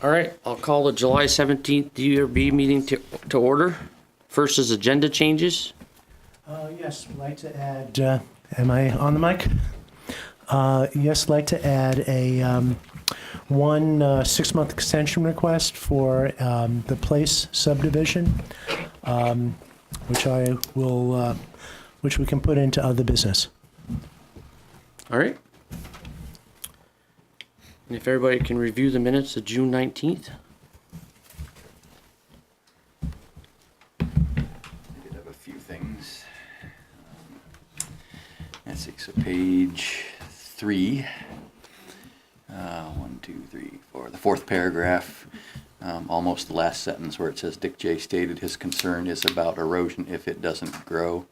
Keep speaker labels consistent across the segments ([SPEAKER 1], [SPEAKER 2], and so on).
[SPEAKER 1] All right, I'll call the July 17th DRB meeting to order. First is agenda changes.
[SPEAKER 2] Yes, I'd like to add, am I on the mic? Yes, I'd like to add a one 6-month extension request for the Place subdivision, which I will, which we can put into other business.
[SPEAKER 1] All right. And if everybody can review the minutes of June 19th.
[SPEAKER 3] I did have a few things. Let's see, so page 3, 1, 2, 3, 4, the fourth paragraph, almost the last sentence where it says Dick J. stated his concern is about erosion if it doesn't grow.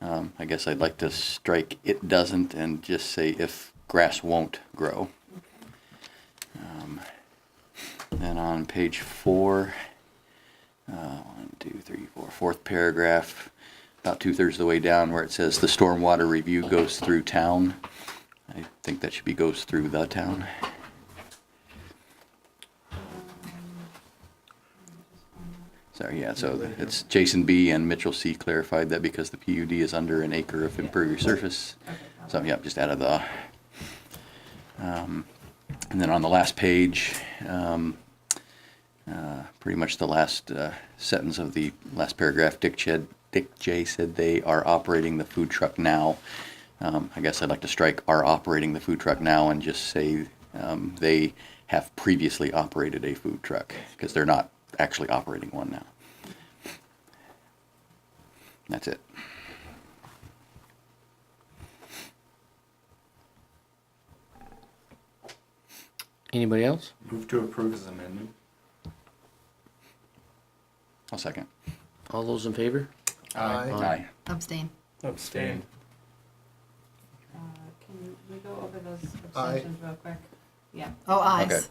[SPEAKER 3] I guess I'd like to strike it doesn't and just say if grass won't grow. Then on page 4, 1, 2, 3, 4, fourth paragraph, about 2/3 of the way down where it says the stormwater review goes through town. I think that should be goes through the town. Sorry, yeah, so it's Jason B. and Mitchell C. clarified that because the PUD is under an acre of impervious surface. So, yeah, just added the. And then on the last page, pretty much the last sentence of the last paragraph, Dick J. said they are operating the food truck now. I guess I'd like to strike are operating the food truck now and just say they have previously operated a food truck because they're not actually operating one now. That's it.
[SPEAKER 1] Anybody else?
[SPEAKER 4] Move to approve as amended.
[SPEAKER 3] I'll second.
[SPEAKER 1] All those in favor?
[SPEAKER 3] Aye.
[SPEAKER 5] Abstain.
[SPEAKER 4] Abstain.
[SPEAKER 6] Can we go over those abstentions real quick? Yeah.
[SPEAKER 5] Oh, ayes.
[SPEAKER 3] Okay.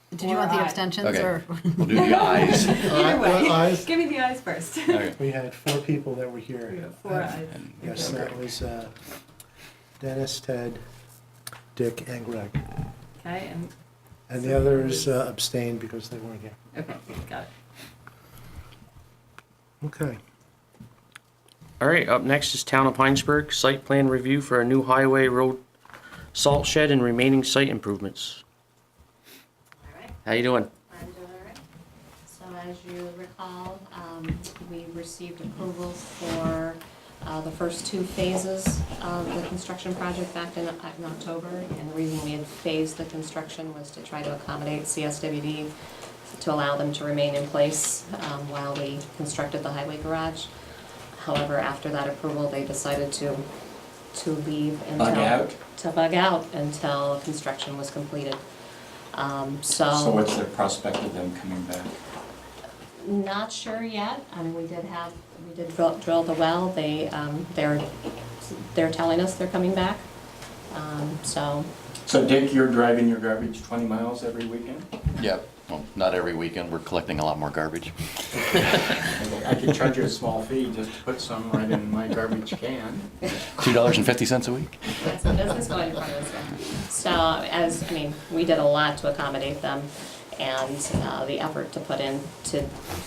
[SPEAKER 5] Did you want the
[SPEAKER 6] Or aye.
[SPEAKER 5] abstentions
[SPEAKER 3] Okay.
[SPEAKER 5] or?
[SPEAKER 3] We'll do the ayes.
[SPEAKER 6] Either way,
[SPEAKER 2] ayes?
[SPEAKER 6] give me the eyes first.
[SPEAKER 3] Okay.
[SPEAKER 2] We had 4 people that were
[SPEAKER 6] We
[SPEAKER 2] here.
[SPEAKER 6] got 4 eyes.
[SPEAKER 3] And-
[SPEAKER 2] Yes, that was Dennis, Ted, Dick, and Greg.
[SPEAKER 6] Okay,
[SPEAKER 2] And the others abstained because they weren't here.
[SPEAKER 6] okay, got it.
[SPEAKER 2] Okay.
[SPEAKER 1] All right, up next is Town of Hinesburg, site plan review for a new highway road salt shed and remaining site improvements.
[SPEAKER 7] All right,
[SPEAKER 1] How you doing?
[SPEAKER 7] I'm doing all right. So as you recall, we received approvals for the first 2 phases of the construction project back in October. And the reason we had phased the construction was to try to accommodate CSWD to allow them to remain in place while we constructed the highway garage. However, after that approval, they decided to leave until bug out until construction was completed.
[SPEAKER 4] So what's the prospect of them coming back?
[SPEAKER 7] Not sure yet. I mean, we did drill the well. They're telling us they're coming back. So
[SPEAKER 4] So Dick, you're driving your garbage 20 miles every weekend?
[SPEAKER 3] Yep. Well, not every weekend. We're collecting a lot more garbage.
[SPEAKER 4] I could charge you a small fee just to put some right in my garbage can.
[SPEAKER 3] $2.50 a week.
[SPEAKER 7] that's the business going in front of us. So we did a lot to accommodate them, and the effort to put in to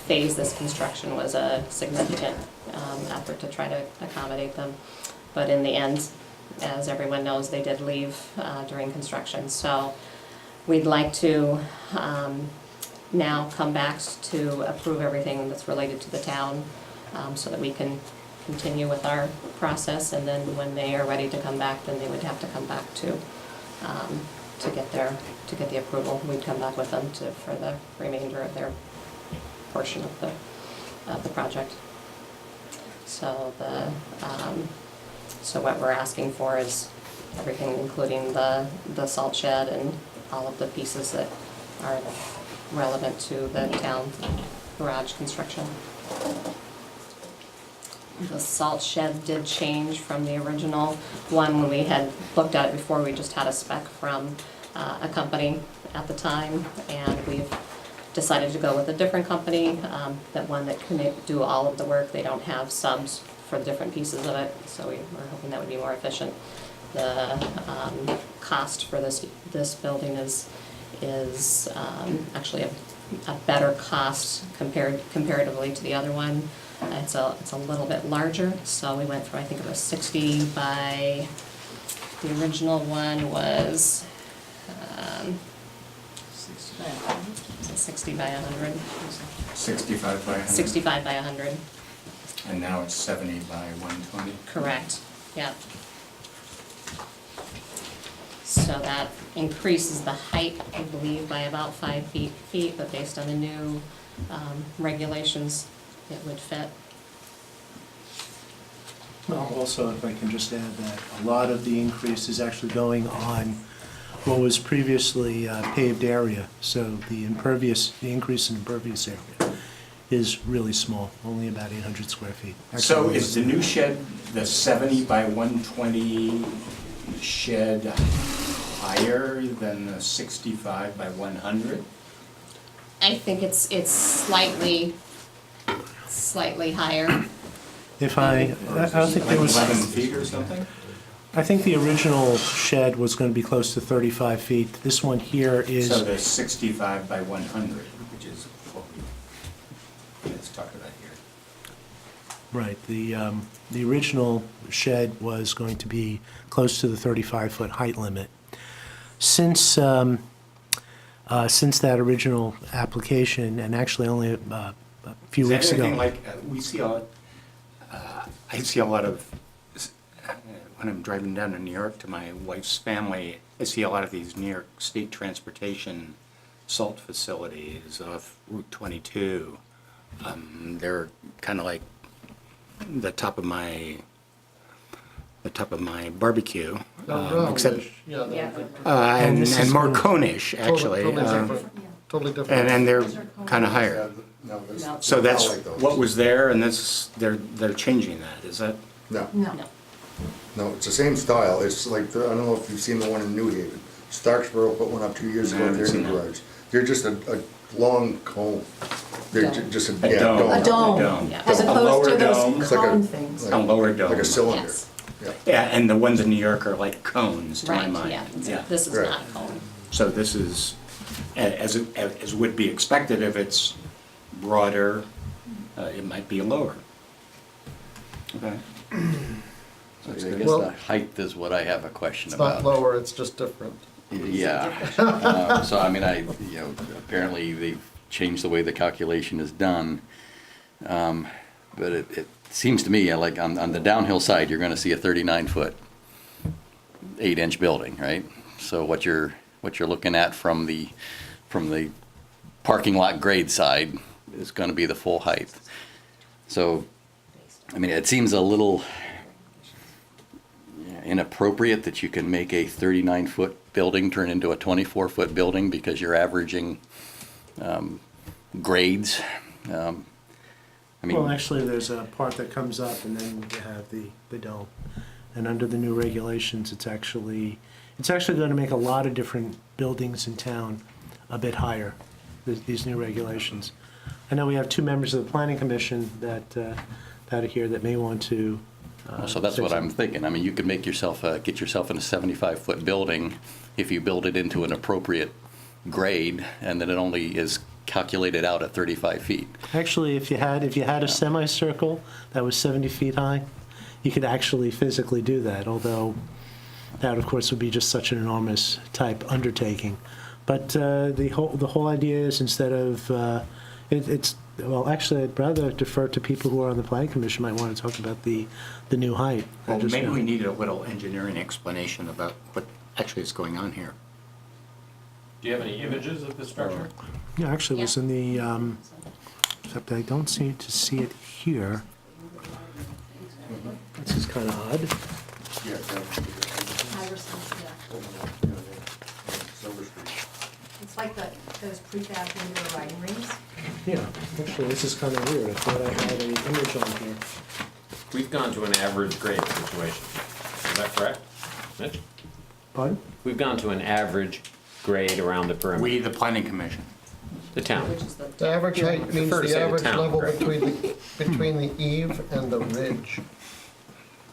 [SPEAKER 7] phase this construction was a significant effort to try to accommodate them. But in the end, as everyone knows, they did leave during construction. So we'd like to now come back to approve everything that's related to the town so that we can continue with our process, and then when they are ready to come back, then they would have to come back to get the approval. We'd come back with them for the remainder of their portion of the project. So so what we're asking for is everything, including the salt shed and all of the pieces that are relevant to the town garage construction. The salt shed did change from the original one. When we had looked at it before, we just had a spec from a company at the time, and we've decided to go with a different company, that one that can do all of the work. They don't have subs for the different pieces of it, so we're hoping that would be more efficient. The cost for this building is is actually a better cost comparatively to the other one. It's a little bit larger, so we went from, I think it was 60 by, the original one was 60 by 100,
[SPEAKER 4] 65 by 100.
[SPEAKER 7] 65 by 100,
[SPEAKER 4] And now it's 70 by 120.
[SPEAKER 7] correct, yeah. So that increases the height, I believe, by about 5 feet, but based on the new regulations, it would fit.
[SPEAKER 2] Well, also, if I can just add that a lot of the increase is actually going on what was previously paved area. So the increase in impervious area is really small, only about 800 square feet.
[SPEAKER 4] So
[SPEAKER 2] Actually,
[SPEAKER 4] is the new shed, the 70 by 120 shed higher than the 65 by 100?
[SPEAKER 7] I think it's slightly higher.
[SPEAKER 2] If I don't think there was,
[SPEAKER 4] 11 feet or something?
[SPEAKER 2] I think the original shed was going to be close to 35 feet. This one here is.
[SPEAKER 4] So the 65 by 100, which is what let's talk about here.
[SPEAKER 2] Right, the original shed was going to be close to the 35-foot height limit. Since that original application, and actually only a few
[SPEAKER 4] Is
[SPEAKER 2] weeks
[SPEAKER 4] that
[SPEAKER 2] ago.
[SPEAKER 4] anything like, we see I see a lot of, when I'm driving down to New York to my wife's family, I see a lot of these New York State transportation salt facilities off Route 22. They're kind of like the top of my barbecue, except and more conish actually,
[SPEAKER 5] Totally different.
[SPEAKER 4] and they're kind of higher.
[SPEAKER 8] No, there's-
[SPEAKER 4] So that's
[SPEAKER 8] not like those.
[SPEAKER 4] what was there, and this they're changing that. Is that?
[SPEAKER 8] No,
[SPEAKER 6] No.
[SPEAKER 8] no, it's the same style. It's like, I don't know if you've seen the one in New Haven. Starksboro put one up 2 years
[SPEAKER 4] I
[SPEAKER 8] ago,
[SPEAKER 4] haven't
[SPEAKER 8] they're in
[SPEAKER 4] seen
[SPEAKER 8] the
[SPEAKER 4] that.
[SPEAKER 8] garage. They're just a long cone. They're
[SPEAKER 7] Dome.
[SPEAKER 8] just a,
[SPEAKER 4] A
[SPEAKER 8] yeah,
[SPEAKER 4] dome.
[SPEAKER 6] A dome,
[SPEAKER 4] Dome.
[SPEAKER 7] Yeah.
[SPEAKER 6] as
[SPEAKER 4] A
[SPEAKER 6] opposed
[SPEAKER 4] lower
[SPEAKER 6] to
[SPEAKER 4] dome.
[SPEAKER 6] those
[SPEAKER 8] It's like a-
[SPEAKER 6] cone things.
[SPEAKER 4] A lower dome.
[SPEAKER 8] Like a cylinder.
[SPEAKER 7] Yes.
[SPEAKER 8] Yeah.
[SPEAKER 4] Yeah, and the ones in New York are like cones to my
[SPEAKER 7] Right,
[SPEAKER 4] mind.
[SPEAKER 7] yeah, this is
[SPEAKER 8] Right.
[SPEAKER 7] not cone.
[SPEAKER 4] So this is, as would be expected, if it's broader, it might be lower. Okay.
[SPEAKER 3] So I
[SPEAKER 4] That's
[SPEAKER 3] guess
[SPEAKER 4] good.
[SPEAKER 5] Well-
[SPEAKER 3] the height is what I have a question
[SPEAKER 5] It's not
[SPEAKER 3] about.
[SPEAKER 5] lower, it's just different.
[SPEAKER 3] Yeah, so I mean, apparently they've changed the way the calculation is done. But it seems to me, like on the downhill side, you're gonna see a 39-foot, 8-inch building, right? So what you're looking at from the parking lot grade side is gonna be the full height. So, I mean, it seems a little inappropriate that you can make a 39-foot building turn into a 24-foot building because you're averaging grades. I mean,
[SPEAKER 2] Well, actually, there's a part that comes up, and then you have the dome. And under the new regulations, it's actually going to make a lot of different buildings in town a bit higher, these new regulations. I know we have two members of the planning commission that are here that may want to.
[SPEAKER 3] so that's what I'm thinking. I mean, you could make yourself, get yourself in a 75-foot building if you build it into an appropriate grade, and then it only is calculated out at 35 feet.
[SPEAKER 2] Actually, if you had a semicircle that was 70 feet high, you could actually physically do that, although that, of course, would be just such an enormous type undertaking. But the whole idea is instead of, well, actually, I'd rather defer to people who are on the planning commission might want to talk about the new height.
[SPEAKER 4] Well,
[SPEAKER 2] Just,
[SPEAKER 4] maybe we need a little engineering explanation about what actually is going on here.
[SPEAKER 9] Do you have any images of the structure?
[SPEAKER 2] Yeah, actually, it was in the, except I don't seem to see it here. This is kind of odd.
[SPEAKER 8] Yeah, Silver Street.
[SPEAKER 6] It's like those prefab indoor riding rings.
[SPEAKER 2] Yeah, actually, this is kind of weird. I thought I had an image on here.
[SPEAKER 9] We've gone to an average grade situation. Is that correct, Mitch?
[SPEAKER 2] Pardon?
[SPEAKER 9] We've gone to an average grade around the perimeter.
[SPEAKER 4] We, the planning commission.
[SPEAKER 9] The town.
[SPEAKER 7] Which is the.
[SPEAKER 5] The average height means
[SPEAKER 9] Prefer to say
[SPEAKER 5] the
[SPEAKER 9] the
[SPEAKER 5] average
[SPEAKER 9] town,
[SPEAKER 5] level
[SPEAKER 9] correct.
[SPEAKER 5] between the eave and the ridge.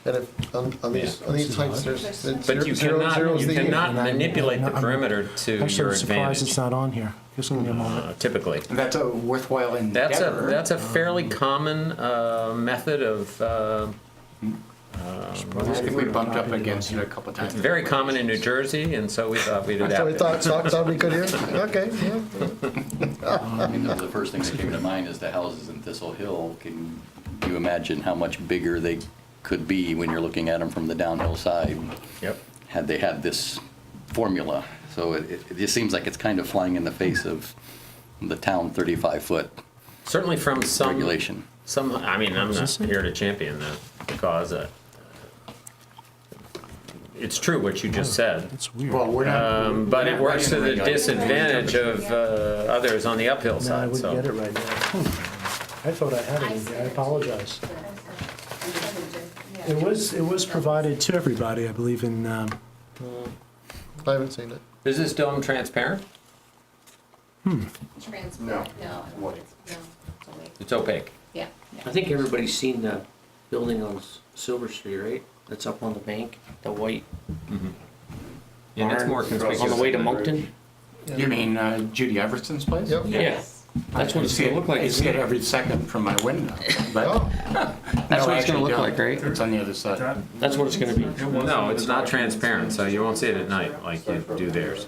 [SPEAKER 5] And if, on these heights, there's. it's
[SPEAKER 9] But you
[SPEAKER 5] zero- zero's the
[SPEAKER 9] cannot
[SPEAKER 2] And I'm-
[SPEAKER 9] manipulate the
[SPEAKER 2] I'm-
[SPEAKER 9] perimeter to
[SPEAKER 2] Actually,
[SPEAKER 9] your
[SPEAKER 2] I'm surprised it's
[SPEAKER 9] advantage,
[SPEAKER 2] not on here. Just give me a moment.
[SPEAKER 9] typically.
[SPEAKER 4] That's a worthwhile endeavor.
[SPEAKER 9] That's a fairly common method of,
[SPEAKER 4] I think we bumped up against it a couple times.
[SPEAKER 9] very common in New Jersey, and so we thought we'd
[SPEAKER 5] So we
[SPEAKER 9] adapt it.
[SPEAKER 5] thought we could hear? Okay, yeah.
[SPEAKER 3] I mean, the first thing that came to mind is the houses in Thistle Hill. Can you imagine how much bigger they could be when you're looking at them from the downhill side?
[SPEAKER 9] Yep.
[SPEAKER 3] Had they had this formula. So it just seems like it's kind of flying in the face of the town 35-foot
[SPEAKER 9] Certainly from
[SPEAKER 3] regulation.
[SPEAKER 9] I mean, I'm not
[SPEAKER 2] Is this it?
[SPEAKER 9] here to champion the cause. It's true what you just said.
[SPEAKER 2] It's weird.
[SPEAKER 4] Well, we're not.
[SPEAKER 9] But it
[SPEAKER 4] we're not
[SPEAKER 9] works to
[SPEAKER 4] writing
[SPEAKER 9] the
[SPEAKER 4] regulation.
[SPEAKER 9] disadvantage of others on the uphill
[SPEAKER 2] No, I
[SPEAKER 9] side,
[SPEAKER 2] wouldn't get it
[SPEAKER 9] so.
[SPEAKER 2] right now. I thought I had it in here. I apologize. It was provided to everybody, I believe, in,
[SPEAKER 5] I haven't seen it.
[SPEAKER 9] Is this dome transparent?
[SPEAKER 7] Transparent,
[SPEAKER 4] No.
[SPEAKER 7] no,
[SPEAKER 4] What?
[SPEAKER 7] it's opaque.
[SPEAKER 9] It's opaque.
[SPEAKER 7] Yeah.
[SPEAKER 1] I think everybody's seen the building on Silver Street, right? That's up on the bank, the white
[SPEAKER 9] And it's
[SPEAKER 1] barn
[SPEAKER 9] more conspicuous.
[SPEAKER 1] on the way to
[SPEAKER 9] than-
[SPEAKER 1] Moncton.
[SPEAKER 4] You mean Judy Everson's place?
[SPEAKER 5] Yep.
[SPEAKER 1] Yeah, that's what it's gonna look like,
[SPEAKER 4] I
[SPEAKER 1] isn't
[SPEAKER 4] see it
[SPEAKER 1] it?
[SPEAKER 4] every second from my window. But
[SPEAKER 5] Oh,
[SPEAKER 1] That's what it's gonna
[SPEAKER 4] actually
[SPEAKER 1] look
[SPEAKER 4] don't.
[SPEAKER 1] like, right?
[SPEAKER 4] It's on the other side.
[SPEAKER 1] That's what it's gonna be.
[SPEAKER 9] No, it's not transparent, so you won't see it at night like you do theirs.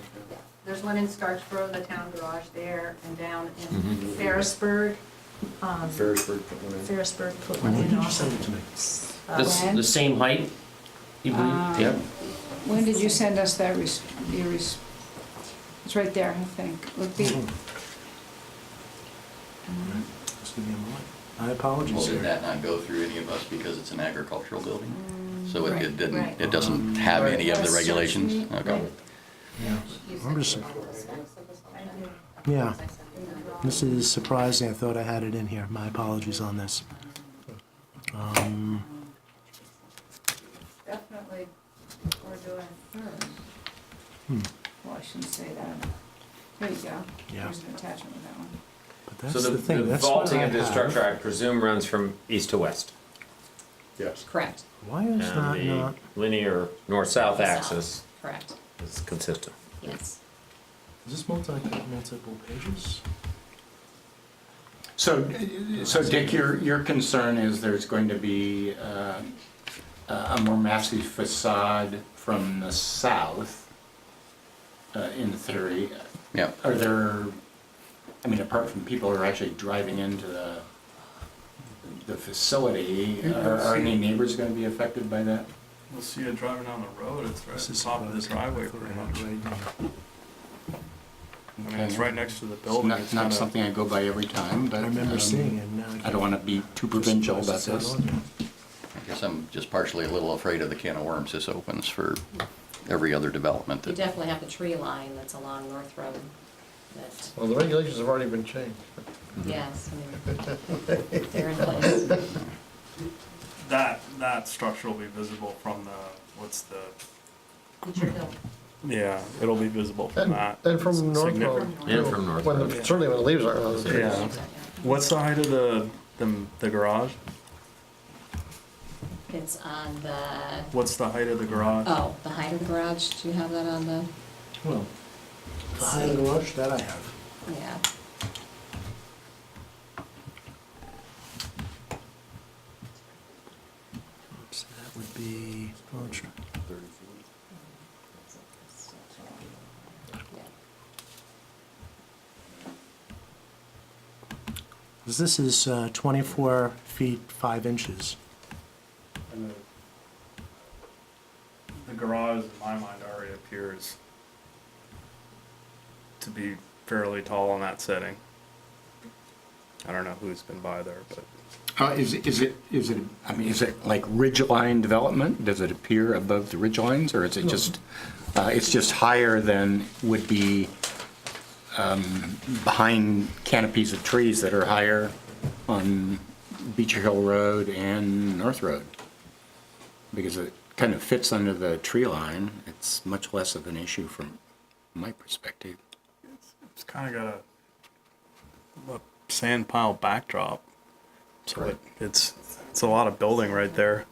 [SPEAKER 6] There's one in Starksboro, the town garage there, and down in
[SPEAKER 9] Mm-hmm.
[SPEAKER 6] Ferrisburg.
[SPEAKER 8] Ferrisburg put one in.
[SPEAKER 6] Ferrisburg put one in also.
[SPEAKER 2] send it to me.
[SPEAKER 1] That's
[SPEAKER 6] When?
[SPEAKER 1] the same height, you believe? Yep.
[SPEAKER 10] When did you send us that it's right there, I think. Would be,
[SPEAKER 2] Just give me a moment. My apologies,
[SPEAKER 3] Well, did
[SPEAKER 2] sir.
[SPEAKER 3] that not go through any of us because it's an agricultural building? So
[SPEAKER 6] Right,
[SPEAKER 3] it didn't,
[SPEAKER 6] right.
[SPEAKER 3] it doesn't have any of the regulations? Okay.
[SPEAKER 2] I'm just, yeah. This is surprising. I thought I had it in here. My apologies on this.
[SPEAKER 10] definitely, we're doing first. Well, I shouldn't say that. There you go.
[SPEAKER 2] Yeah.
[SPEAKER 10] There's an attachment with that one.
[SPEAKER 2] But
[SPEAKER 9] So
[SPEAKER 2] that's the thing.
[SPEAKER 9] the
[SPEAKER 2] That's what
[SPEAKER 9] vaulting
[SPEAKER 2] I
[SPEAKER 9] of this
[SPEAKER 2] have.
[SPEAKER 9] structure, I presume, runs from east to west.
[SPEAKER 8] Yes.
[SPEAKER 7] Correct.
[SPEAKER 2] Why is that
[SPEAKER 9] And the
[SPEAKER 2] not?
[SPEAKER 9] linear north-south axis
[SPEAKER 7] Correct,
[SPEAKER 9] is consistent.
[SPEAKER 7] yes.
[SPEAKER 2] Is this multiple pages?
[SPEAKER 4] So Dick, your concern is there's going to be a more massive facade from the south, in theory.
[SPEAKER 3] Yeah.
[SPEAKER 4] Are there, I mean, apart from people who are actually driving into the facility, are any neighbors going to be affected by that?
[SPEAKER 11] We'll see it driving down the road, it's right at
[SPEAKER 2] This
[SPEAKER 11] the
[SPEAKER 2] is
[SPEAKER 11] top of the
[SPEAKER 2] surprising.
[SPEAKER 11] driveway
[SPEAKER 2] I thought I
[SPEAKER 11] pretty
[SPEAKER 2] had
[SPEAKER 11] much.
[SPEAKER 2] it right here.
[SPEAKER 11] I mean, it's right next to the
[SPEAKER 4] It's
[SPEAKER 11] building.
[SPEAKER 4] not,
[SPEAKER 11] It's
[SPEAKER 4] not
[SPEAKER 11] gonna-
[SPEAKER 4] something I go by every time, but
[SPEAKER 2] I remember seeing it. Now
[SPEAKER 4] I don't want to be too provincial about this.
[SPEAKER 3] I guess I'm just partially a little afraid of the can of worms this opens for every other development.
[SPEAKER 7] You
[SPEAKER 3] that-
[SPEAKER 7] definitely have the tree line that's along North Road. That,
[SPEAKER 5] well, the regulations have already been changed.
[SPEAKER 7] yes, I mean, they're in place.
[SPEAKER 11] That structure will be visible from
[SPEAKER 7] Beecher Hill.
[SPEAKER 11] yeah, it'll be visible from that.
[SPEAKER 5] And from North
[SPEAKER 11] Significant.
[SPEAKER 5] Road.
[SPEAKER 9] And from North
[SPEAKER 5] When
[SPEAKER 9] Road.
[SPEAKER 5] certainly when the leaves aren't on the trees.
[SPEAKER 11] Yeah. What's the height of the garage?
[SPEAKER 7] It's on the,
[SPEAKER 11] What's the height of the garage?
[SPEAKER 7] oh, the height of the garage, do you have that on the,
[SPEAKER 2] Well, the height of the garage that I have.
[SPEAKER 7] yeah.
[SPEAKER 2] So that would be. Oh, sure. This is 24 feet 5 inches.
[SPEAKER 11] The garage, in my mind, already appears to be fairly tall in that setting. I don't know who's been by there, but
[SPEAKER 4] Is it, I mean, is it like ridgeline development? Does it appear above the ridgelines, or is it just, it's just higher than would be behind canopies of trees that are higher on Beecher Hill Road and North Road? Because it kind of fits under the tree line, it's much less of an issue from my perspective.
[SPEAKER 11] it's kind of got a sand pile backdrop. So
[SPEAKER 4] Right.
[SPEAKER 11] it's a lot of building right there.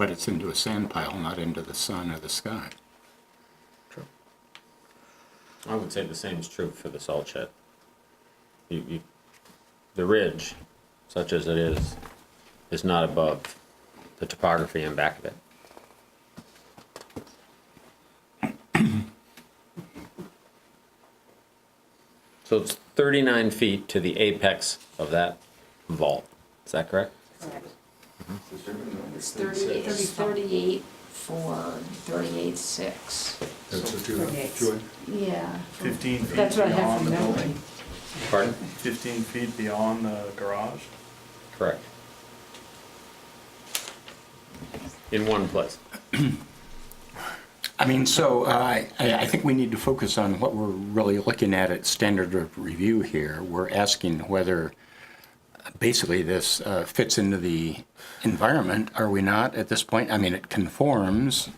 [SPEAKER 4] but it's into a sand pile, not into the sun or the sky.
[SPEAKER 9] I would say the same is true for the salt shed. The ridge, such as it is not above the topography in back of it. So it's 39 feet to the apex of that vault. Is that correct?
[SPEAKER 10] It's 38 for 38.6.
[SPEAKER 8] That's what you,
[SPEAKER 6] 38.
[SPEAKER 8] Joy?
[SPEAKER 10] Yeah.
[SPEAKER 11] 15 feet
[SPEAKER 10] That's what I have
[SPEAKER 11] beyond
[SPEAKER 10] from
[SPEAKER 11] the
[SPEAKER 10] memory.
[SPEAKER 11] building?
[SPEAKER 9] Pardon?
[SPEAKER 11] 15 feet beyond the garage?
[SPEAKER 9] Correct. In one place.
[SPEAKER 4] I mean, so I think we need to focus on what we're really looking at standard of review here. We're asking whether basically this fits into the environment, are we not at this point? I mean, it conforms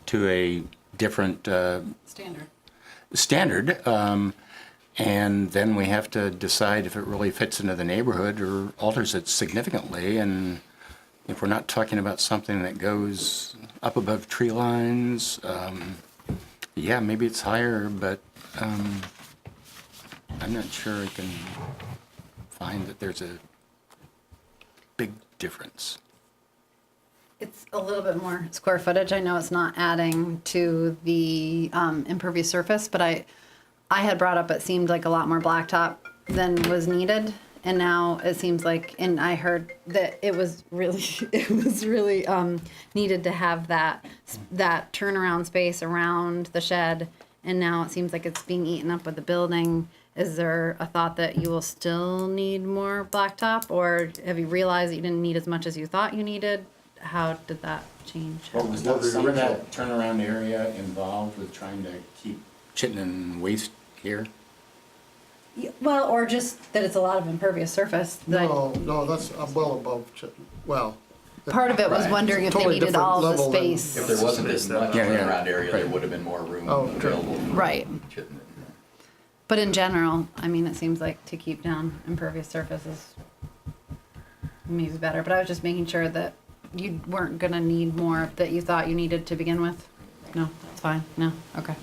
[SPEAKER 4] to a different standard, and then we have to decide if it really fits into the neighborhood or alters it significantly. And if we're not talking about something that goes up above tree lines, yeah, maybe it's higher, but I'm not sure I can find that there's a big difference.
[SPEAKER 6] It's a little bit more square footage. I know it's not adding to the impervious surface, but I had brought up it seemed like a lot more blacktop than was needed. And now it seems like, and I heard that it was really needed to have that turnaround space around the shed. And now it seems like it's being eaten up with the building. Is there a thought that you will still need more blacktop, or have you realized that you didn't need as much as you thought you needed? How did that change?
[SPEAKER 4] Well, was that some of that turnaround area involved with trying to keep Chittenden waste here?
[SPEAKER 6] Well, or just that it's a lot of impervious surface. That
[SPEAKER 5] No, that's well above, well.
[SPEAKER 6] part of it was
[SPEAKER 4] Right.
[SPEAKER 6] wondering if they
[SPEAKER 5] Totally
[SPEAKER 6] needed
[SPEAKER 5] different
[SPEAKER 6] all the
[SPEAKER 5] level than-
[SPEAKER 6] space.
[SPEAKER 3] If there wasn't as much
[SPEAKER 4] Yeah, yeah.
[SPEAKER 3] turnaround area, there
[SPEAKER 4] Right.
[SPEAKER 3] would have been more room
[SPEAKER 5] Oh, true.
[SPEAKER 3] available. for
[SPEAKER 6] Right.
[SPEAKER 3] Chittenden.
[SPEAKER 6] But in general, I mean, it seems like to keep down impervious surface is maybe better. But I was just making sure that you weren't gonna need more that you thought you needed to begin with. No, that's fine. No, okay.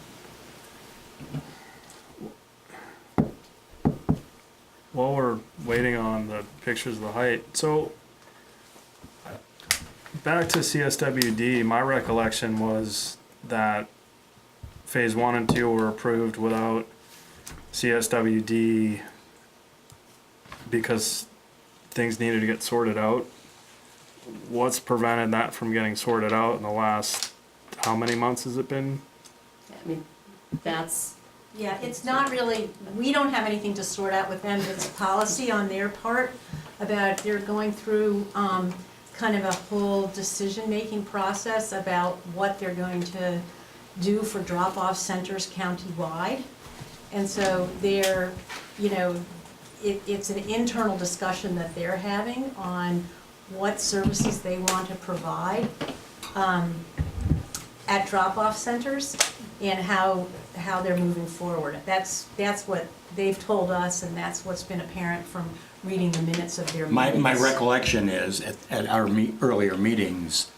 [SPEAKER 11] While we're waiting on the pictures of the height, so back to CSWD, my recollection was that phase 1 and 2 were approved without CSWD because things needed to get sorted out. What's prevented that from getting sorted out in the last, how many months has it been?
[SPEAKER 7] I mean, that's,
[SPEAKER 12] Yeah, it's not really, we don't have anything to sort out with them. It's policy on their part about they're going through kind of a whole decision-making process about what they're going to do for drop-off centers countywide. And so they're, it's an internal discussion that they're having on what services they want to provide at drop-off centers and how they're moving forward. That's what they've told us, and that's what's been apparent from reading the minutes of their meetings.
[SPEAKER 4] My recollection is, at our earlier meetings,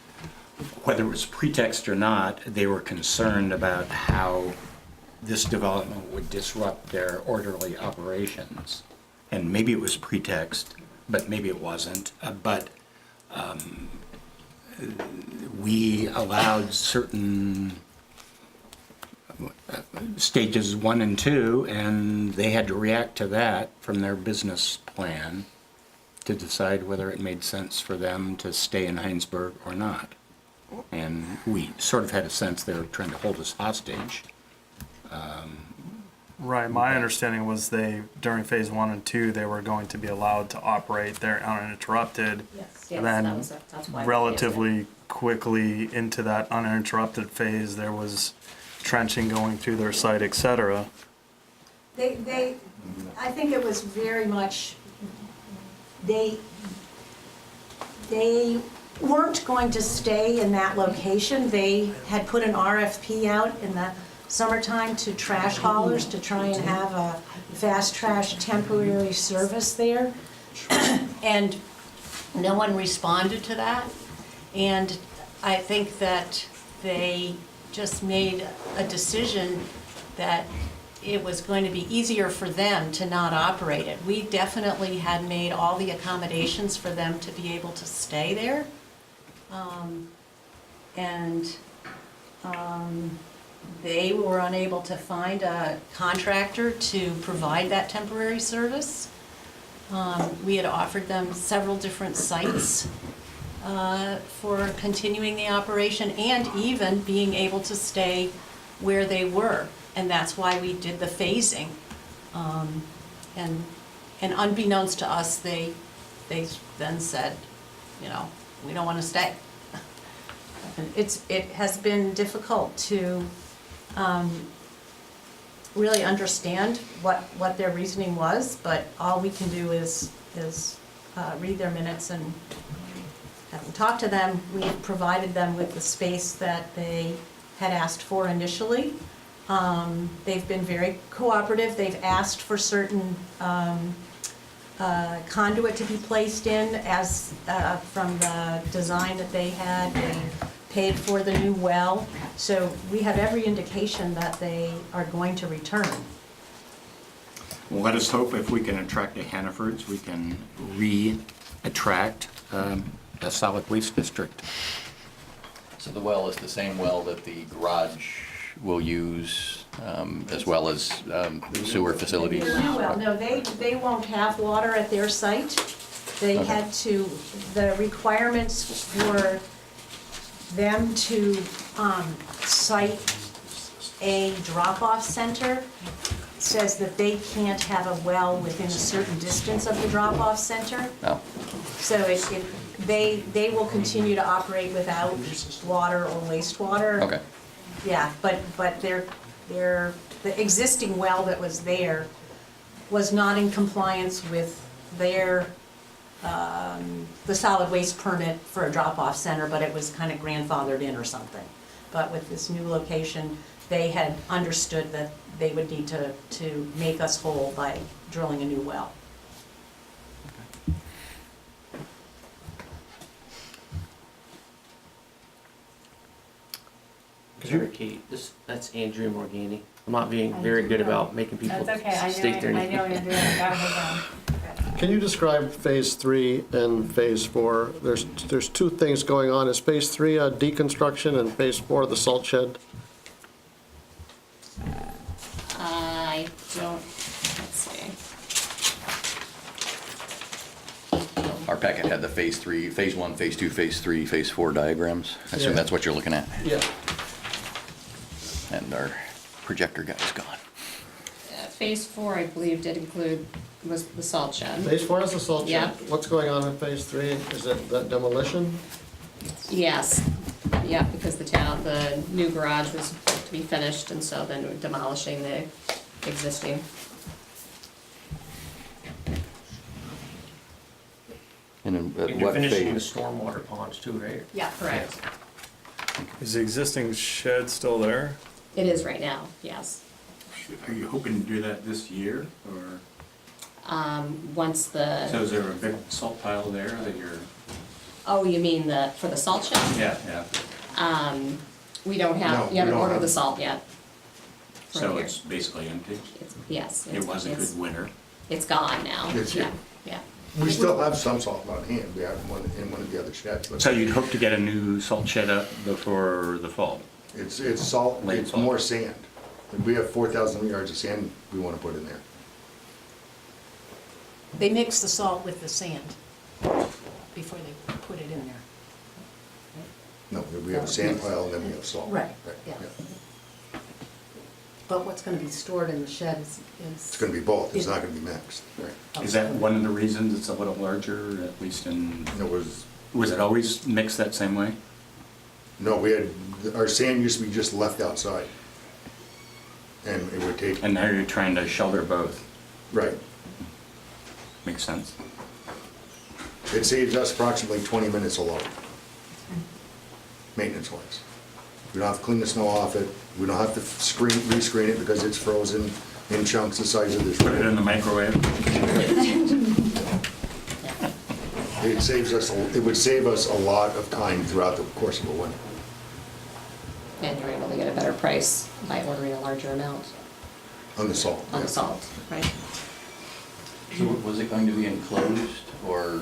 [SPEAKER 4] whether it was pretext or not, they were concerned about how this development would disrupt their orderly operations. And maybe it was pretext, but maybe it wasn't. But we allowed certain stages 1 and 2, and they had to react to that from their business plan to decide whether it made sense for them to stay in Hinesburg or not. And we sort of had a sense they were trying to hold us hostage.
[SPEAKER 11] Right, my understanding was during phase 1 and 2, they were going to be allowed to operate there uninterrupted.
[SPEAKER 7] yes,
[SPEAKER 11] And
[SPEAKER 7] that
[SPEAKER 11] then
[SPEAKER 7] was, that's why.
[SPEAKER 11] relatively quickly into that uninterrupted phase, there was trenching going through their site, etc.
[SPEAKER 12] I think it was very much, they weren't going to stay in that location. They had put an RFP out in the summertime to trash haulers to try and have a fast trash temporary service there. And no one responded to that. And I think that they just made a decision that it was going to be easier for them to not operate it. We definitely had made all the accommodations for them to be able to stay there. They were unable to find a contractor to provide that temporary service. We had offered them several different sites for continuing the operation and even being able to stay where they were. And that's why we did the phasing. And unbeknownst to us, they then said, you know, we don't want to stay. And it has been difficult to really understand what their reasoning was, but all we can do is read their minutes and have them talk to them. We've provided them with the space that they had asked for initially. They've been very cooperative. They've asked for certain conduit to be placed in as from the design that they had. They paid for the new well. So we have every indication that they are going to return.
[SPEAKER 4] Well, let us hope if we can attract the Hannafords, we can re-attract a solid waste district.
[SPEAKER 3] So the well is the same well that the garage will use, as well as sewer facilities?
[SPEAKER 12] The new well, no, they won't have water at their site. They
[SPEAKER 3] Okay.
[SPEAKER 12] had to, the requirements for them to site a drop-off center says that they can't have a well within a certain distance of the drop-off center.
[SPEAKER 3] No.
[SPEAKER 12] So they will continue to operate without water or wastewater.
[SPEAKER 3] Okay.
[SPEAKER 12] Yeah, but the existing well that was there was not in compliance with their, the solid waste permit for a drop-off center, but it was kind of grandfathered in or something. But with this new location, they had understood that they would need to make us whole by drilling a new well.
[SPEAKER 1] Sorry, Kate, that's Andrea Morgani. I'm not being very good about making people
[SPEAKER 10] That's okay, I
[SPEAKER 1] state their
[SPEAKER 10] know
[SPEAKER 1] name.
[SPEAKER 10] you're doing it, gotta move on.
[SPEAKER 5] Can you describe phase 3 and phase 4? There's two things going on. Is phase 3 a deconstruction and phase 4 the salt shed?
[SPEAKER 7] I don't, let's see.
[SPEAKER 3] Our packet had the phase 3, phase 1, phase 2, phase 3, phase 4 diagrams. I assume
[SPEAKER 5] Yeah.
[SPEAKER 3] that's what you're looking at.
[SPEAKER 5] Yeah.
[SPEAKER 3] And our projector guy's gone.
[SPEAKER 7] Phase 4, I believe, did include, was the salt shed.
[SPEAKER 5] Phase 4 is the salt
[SPEAKER 7] Yeah.
[SPEAKER 5] shed. What's going on in phase 3? Is it the demolition?
[SPEAKER 7] Yes, yeah, because the new garage was to be finished, and so then we're demolishing the existing.
[SPEAKER 3] And then at
[SPEAKER 1] And you're
[SPEAKER 3] what
[SPEAKER 1] finishing the
[SPEAKER 3] phase?
[SPEAKER 1] stormwater ponds too, right?
[SPEAKER 7] Yeah, correct.
[SPEAKER 11] Is the existing shed still there?
[SPEAKER 7] It is right now, yes.
[SPEAKER 4] Are you hoping to do that this year, or,
[SPEAKER 7] Once the,
[SPEAKER 4] so is there a big salt pile there that you're?
[SPEAKER 7] oh, you mean for the salt shed?
[SPEAKER 4] Yeah.
[SPEAKER 7] We don't
[SPEAKER 8] No,
[SPEAKER 7] have,
[SPEAKER 8] we
[SPEAKER 7] you haven't
[SPEAKER 8] don't
[SPEAKER 7] ordered
[SPEAKER 8] have
[SPEAKER 7] the
[SPEAKER 8] it.
[SPEAKER 7] salt yet. for
[SPEAKER 4] So
[SPEAKER 7] here.
[SPEAKER 4] it's basically empty?
[SPEAKER 7] Yes.
[SPEAKER 4] It was a
[SPEAKER 7] it's-
[SPEAKER 4] good winter.
[SPEAKER 7] It's gone now,
[SPEAKER 8] It's-
[SPEAKER 7] yeah, yeah.
[SPEAKER 8] We still have some salt on hand, we have one in one of the other sheds, but
[SPEAKER 4] So you'd hope to get a new salt shed up before the fall?
[SPEAKER 8] it's salt,
[SPEAKER 4] Late
[SPEAKER 8] it's
[SPEAKER 4] salt.
[SPEAKER 8] more sand. We have 4,000 yards of sand we want to put in there.
[SPEAKER 12] They mix the salt with the sand before they put it in there.
[SPEAKER 8] No, we have a sand pile and then we have salt.
[SPEAKER 12] Right, yeah. But what's gonna be stored in the shed is.
[SPEAKER 8] It's gonna be both, it's not gonna be mixed.
[SPEAKER 4] Is that one of the reasons it's a little larger, at least in,
[SPEAKER 8] It was,
[SPEAKER 4] was it always mixed that same way?
[SPEAKER 8] no, we had, our sand used to be just left outside. And it would take,
[SPEAKER 4] And now you're trying to shelter both.
[SPEAKER 8] right,
[SPEAKER 4] Makes sense.
[SPEAKER 8] it saves us approximately 20 minutes a load, maintenance-wise. We don't have to clean the snow off it, we don't have to rescreen it because it's frozen in chunks the size of this.
[SPEAKER 4] Put it in the microwave.
[SPEAKER 8] It would save us a lot of time throughout the course of a winter.
[SPEAKER 7] And you're able to get a better price by ordering a larger amount
[SPEAKER 8] On the salt.
[SPEAKER 7] on the salt, right?
[SPEAKER 3] So was it going to be enclosed, or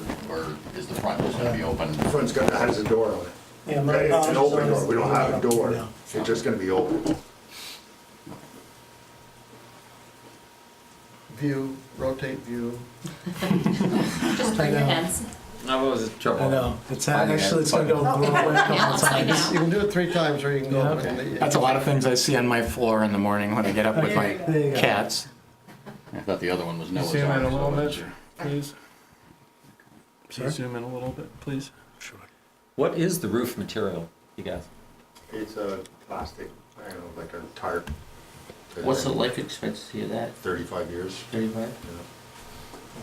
[SPEAKER 3] is the front just gonna be open?
[SPEAKER 8] The front's has a door on it.
[SPEAKER 2] Yeah,
[SPEAKER 8] It's an open door, we don't have a door. It's just gonna be open.
[SPEAKER 5] View, rotate view.
[SPEAKER 7] Just turn your heads.
[SPEAKER 9] That was trouble.
[SPEAKER 2] I know, it's actually, it's gonna go the wrong way a
[SPEAKER 7] Yeah,
[SPEAKER 2] couple of
[SPEAKER 7] upside
[SPEAKER 2] times.
[SPEAKER 7] down.
[SPEAKER 5] You can do it 3 times, or you can go.
[SPEAKER 2] Yeah,
[SPEAKER 5] okay.
[SPEAKER 4] That's a lot of things I see on my floor in the morning when I get up with my
[SPEAKER 2] There you go.
[SPEAKER 4] cats.
[SPEAKER 3] I thought the other one was Noah's
[SPEAKER 11] Zoom in
[SPEAKER 3] Ark.
[SPEAKER 11] a
[SPEAKER 3] so
[SPEAKER 11] little
[SPEAKER 3] that's-
[SPEAKER 11] bit, please. Can you zoom in a little bit, please?
[SPEAKER 2] Sure.
[SPEAKER 9] What is the roof material, you guys?
[SPEAKER 8] It's a plastic, I don't know, like a tarp.
[SPEAKER 1] What's the life expectancy of that?
[SPEAKER 8] 35 years.
[SPEAKER 1] 35?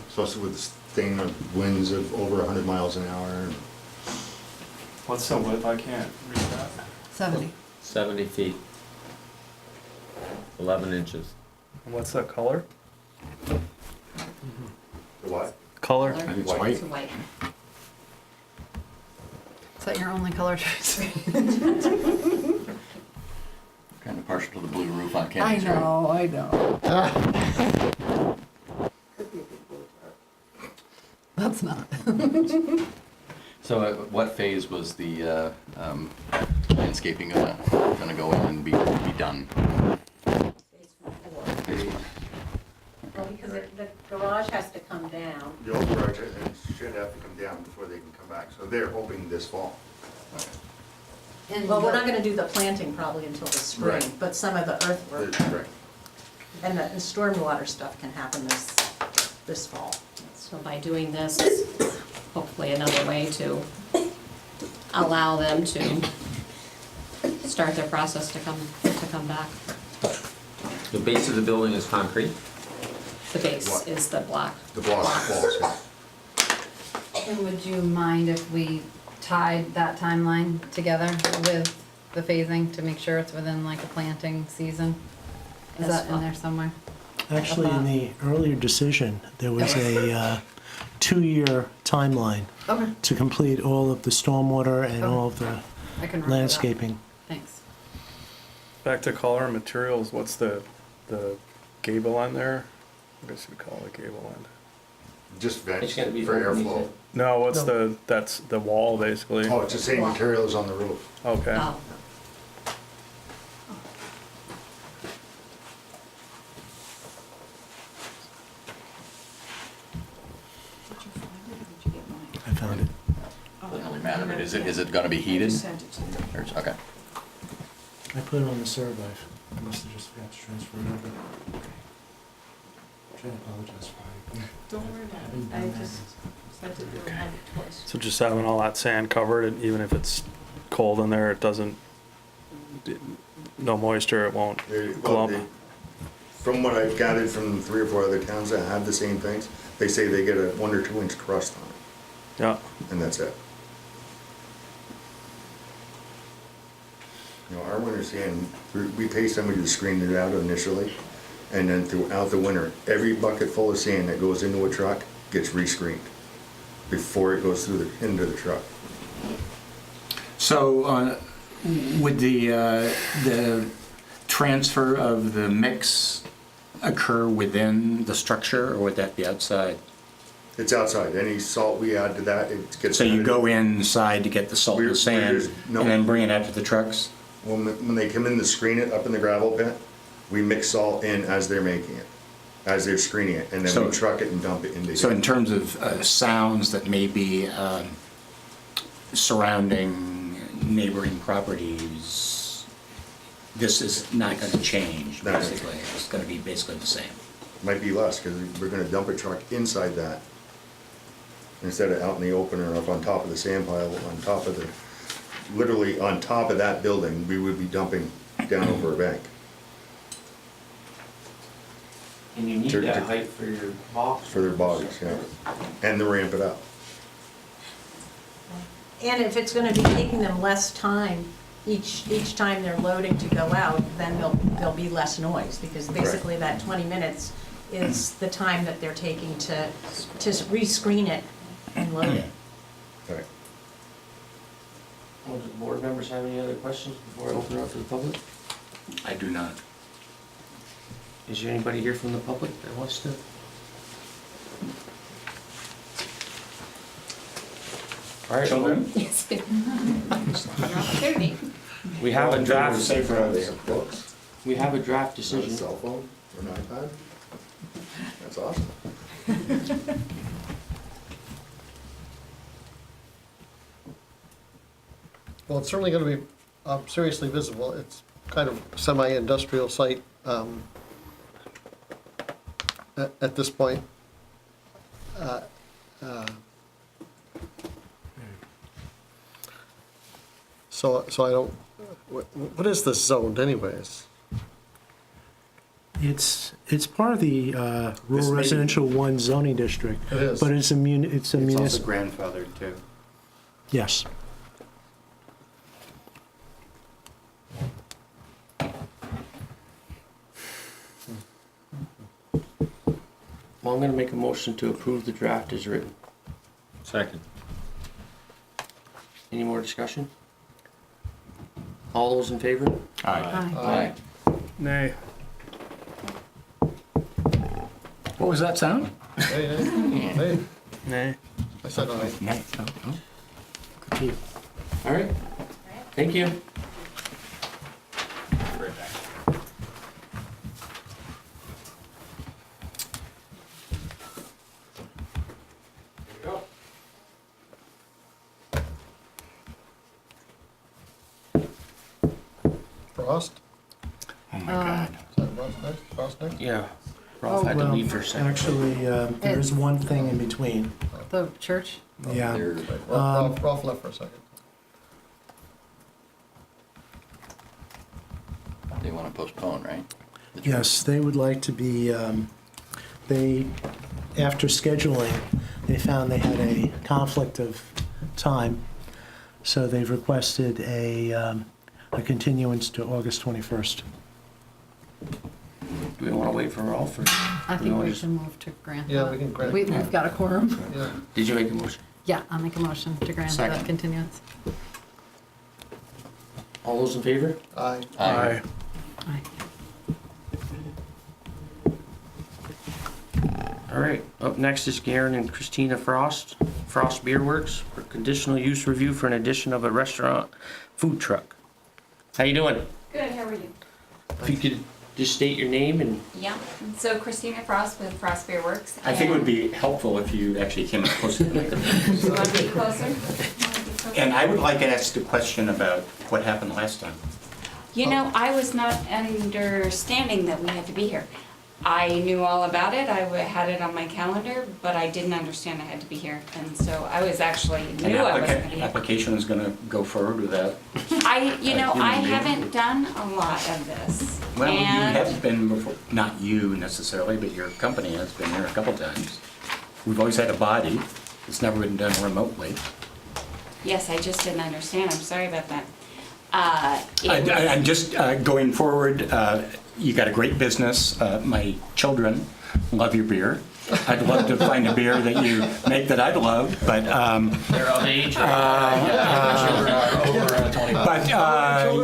[SPEAKER 8] Especially with this thing of winds of over 100 miles an hour.
[SPEAKER 11] What's the width? I can't read that.
[SPEAKER 6] 70.
[SPEAKER 9] 70 feet. 11 inches.
[SPEAKER 11] And what's that color?
[SPEAKER 8] The what?
[SPEAKER 11] Color?
[SPEAKER 7] Color?
[SPEAKER 8] It's white.
[SPEAKER 7] It's white.
[SPEAKER 6] Is that your only color choice?
[SPEAKER 3] Kind of partial to the blue roof on
[SPEAKER 6] I
[SPEAKER 3] Kenny's, right?
[SPEAKER 6] know, I know. That's not.
[SPEAKER 3] So what phase was the landscaping gonna go in and be done? Phase one.
[SPEAKER 12] Well, because the garage has to come down.
[SPEAKER 8] The old garage should have to come down before they can come back, so they're hoping this fall.
[SPEAKER 12] Well, we're not gonna do the planting probably until the spring,
[SPEAKER 8] Right.
[SPEAKER 12] but some of the earthwork
[SPEAKER 8] Right.
[SPEAKER 12] and the stormwater stuff can happen this fall.
[SPEAKER 7] So by doing this, it's hopefully another way to allow them to start their process to come back.
[SPEAKER 9] The base of the building is concrete?
[SPEAKER 7] The base
[SPEAKER 8] What?
[SPEAKER 7] is the block.
[SPEAKER 8] The block falls, yeah.
[SPEAKER 6] And would you mind if we tied that timeline together with the phasing to make sure it's within like a planting season? Is
[SPEAKER 7] That's
[SPEAKER 6] that in
[SPEAKER 7] fine.
[SPEAKER 6] there somewhere?
[SPEAKER 2] Actually, in the earlier decision, there was a 2-year timeline
[SPEAKER 6] Okay.
[SPEAKER 2] to complete all of the stormwater and all of the
[SPEAKER 6] I can remember that.
[SPEAKER 2] landscaping.
[SPEAKER 6] Thanks.
[SPEAKER 11] Back to color and materials, what's the gable end there? I guess you would call it a gable end.
[SPEAKER 8] Just vents
[SPEAKER 1] It's gonna be
[SPEAKER 8] for
[SPEAKER 1] open,
[SPEAKER 8] airflow.
[SPEAKER 11] No, what's that's the wall, basically?
[SPEAKER 8] Oh, it's the same material as on the roof.
[SPEAKER 11] Okay.
[SPEAKER 7] Oh,
[SPEAKER 2] I found it.
[SPEAKER 3] Doesn't really matter, but is it gonna be heated?
[SPEAKER 10] Sent it to me.
[SPEAKER 3] Or is- Okay.
[SPEAKER 2] I put it on the serve. I must have just forgot to transfer it over. I apologize for it.
[SPEAKER 10] Don't worry about it, I just sent it to him twice.
[SPEAKER 11] So just having all that sand covered, and even if it's cold in there, it doesn't, no moisture, it won't
[SPEAKER 8] Well,
[SPEAKER 11] glump.
[SPEAKER 8] from what I've gathered from 3 or 4 other towns that have the same things, they say they get a 1 or 2 inch crust on it,
[SPEAKER 11] Yeah,
[SPEAKER 8] and that's it. You know, our winter sand, we pay somebody to screen it out initially, and then throughout the winter, every bucket full of sand that goes into a truck gets rescreened before it goes through into the truck.
[SPEAKER 4] So, would the transfer of the mix occur within the structure, or would that be outside?
[SPEAKER 8] It's outside. Any salt we add to that, it gets.
[SPEAKER 4] So you
[SPEAKER 8] added.
[SPEAKER 4] go inside to get the salt and
[SPEAKER 8] We're-
[SPEAKER 4] sand,
[SPEAKER 8] there's no-
[SPEAKER 4] and then bring it out to the trucks?
[SPEAKER 8] When they come in to screen it up in the gravel pit, we mix salt in as they're making it, as they're screening it, and then
[SPEAKER 4] So-
[SPEAKER 8] we truck it and dump it into.
[SPEAKER 4] So in terms of sounds that may be surrounding neighboring properties, this is not going to change,
[SPEAKER 8] No.
[SPEAKER 4] basically. It's going to be basically the same.
[SPEAKER 8] Might be less, because we're gonna dump a truck inside that, instead of out in the open or up on top of the sand pile, on top of the, literally on top of that building, we would be dumping down over a bank.
[SPEAKER 1] And you need
[SPEAKER 8] To-
[SPEAKER 1] that
[SPEAKER 8] to-
[SPEAKER 1] height for your box.
[SPEAKER 8] For their bodies, yeah, and to ramp it up.
[SPEAKER 12] And if it's gonna be taking them less time, each time they're loading to go out, then there'll be less noise, because basically that 20 minutes is the time that they're taking to rescreen it and load it.
[SPEAKER 8] Right.
[SPEAKER 1] Well, do the board members have any other questions before I open it up to the public?
[SPEAKER 4] I do not.
[SPEAKER 1] Is there anybody here from the public that wants to? All right,
[SPEAKER 4] Children?
[SPEAKER 7] Yes. Your opportunity.
[SPEAKER 1] we have a draft,
[SPEAKER 4] Safer out
[SPEAKER 8] They
[SPEAKER 4] there.
[SPEAKER 8] have books,
[SPEAKER 1] we have a draft
[SPEAKER 8] is that a
[SPEAKER 1] decision.
[SPEAKER 8] cell phone or an iPad? That's awesome.
[SPEAKER 5] Well, it's certainly going to be seriously visible. It's kind of semi-industrial site at this point. So I don't, what is this zoned anyways?
[SPEAKER 2] It's part of the
[SPEAKER 4] This
[SPEAKER 2] rural
[SPEAKER 4] may-
[SPEAKER 2] residential 1 zoning district.
[SPEAKER 5] It is.
[SPEAKER 2] But it's a
[SPEAKER 4] It's also
[SPEAKER 2] municipal,
[SPEAKER 4] grandfathered too.
[SPEAKER 2] yes.
[SPEAKER 1] Well, I'm gonna make a motion to approve the draft as written.
[SPEAKER 9] Second.
[SPEAKER 1] Any more discussion? All those in favor?
[SPEAKER 4] Aye.
[SPEAKER 1] Aye.
[SPEAKER 11] Nay.
[SPEAKER 4] What was that sound?
[SPEAKER 5] Hey,
[SPEAKER 11] Nay.
[SPEAKER 5] I said aye.
[SPEAKER 4] Nay. Oh, oh.
[SPEAKER 1] All right, thank you.
[SPEAKER 5] Frost?
[SPEAKER 4] Oh my God.
[SPEAKER 5] Is that Frost next? Frost next?
[SPEAKER 1] Yeah, Ralph had to
[SPEAKER 2] Well,
[SPEAKER 1] leave for a second.
[SPEAKER 2] Actually, there is one thing in between.
[SPEAKER 6] The church?
[SPEAKER 2] Yeah.
[SPEAKER 3] They're-
[SPEAKER 5] Ralph left for a second.
[SPEAKER 3] They want to postpone, right? The
[SPEAKER 2] Yes, they would like to be, after scheduling, they found they had a conflict of time, so they've requested a continuance to August 21st.
[SPEAKER 1] Do we wanna wait for Ralph or?
[SPEAKER 6] I
[SPEAKER 1] do
[SPEAKER 6] think
[SPEAKER 1] wanna
[SPEAKER 6] we
[SPEAKER 1] just-
[SPEAKER 6] should move to grant
[SPEAKER 5] Yeah,
[SPEAKER 6] that.
[SPEAKER 5] we can grant.
[SPEAKER 6] We've got a quorum.
[SPEAKER 5] Yeah.
[SPEAKER 1] Did you make a motion?
[SPEAKER 6] Yeah, I'll make a motion to grant that
[SPEAKER 1] Second.
[SPEAKER 6] continuance.
[SPEAKER 1] All those in favor?
[SPEAKER 5] Aye.
[SPEAKER 11] Aye.
[SPEAKER 6] Aye.
[SPEAKER 1] All right, up next is Garen and Christina Frost, Frost Beer Works, for conditional use review for an addition of a restaurant food truck. How you doing?
[SPEAKER 13] Good, how are you?
[SPEAKER 1] If you could just state your name and,
[SPEAKER 13] Yeah, so Christina Frost with Frost Beer Works.
[SPEAKER 4] I think it would be helpful if you actually came up closer to the microphone.
[SPEAKER 13] You want to be closer? You wanna be closer?
[SPEAKER 4] And I would like to ask a question about what happened last time.
[SPEAKER 13] You know, I was not understanding that we had to be here. I knew all about it, had it on my calendar, but I didn't understand I had to be here. And so I was actually,
[SPEAKER 4] An
[SPEAKER 13] knew I wasn't gonna be here.
[SPEAKER 4] application is gonna go forward without,
[SPEAKER 13] I
[SPEAKER 4] human being.
[SPEAKER 13] haven't done a lot of this.
[SPEAKER 4] well, you
[SPEAKER 13] And-
[SPEAKER 4] have been before, not you necessarily, but your company has been here a couple times. We've always had a body, it's never been done remotely.
[SPEAKER 13] Yes, I just didn't understand, I'm sorry about that.
[SPEAKER 4] I'm just going forward, you got a great business, my children love your beer. I'd love to find a beer that you make that I'd love, but,
[SPEAKER 1] they're of age.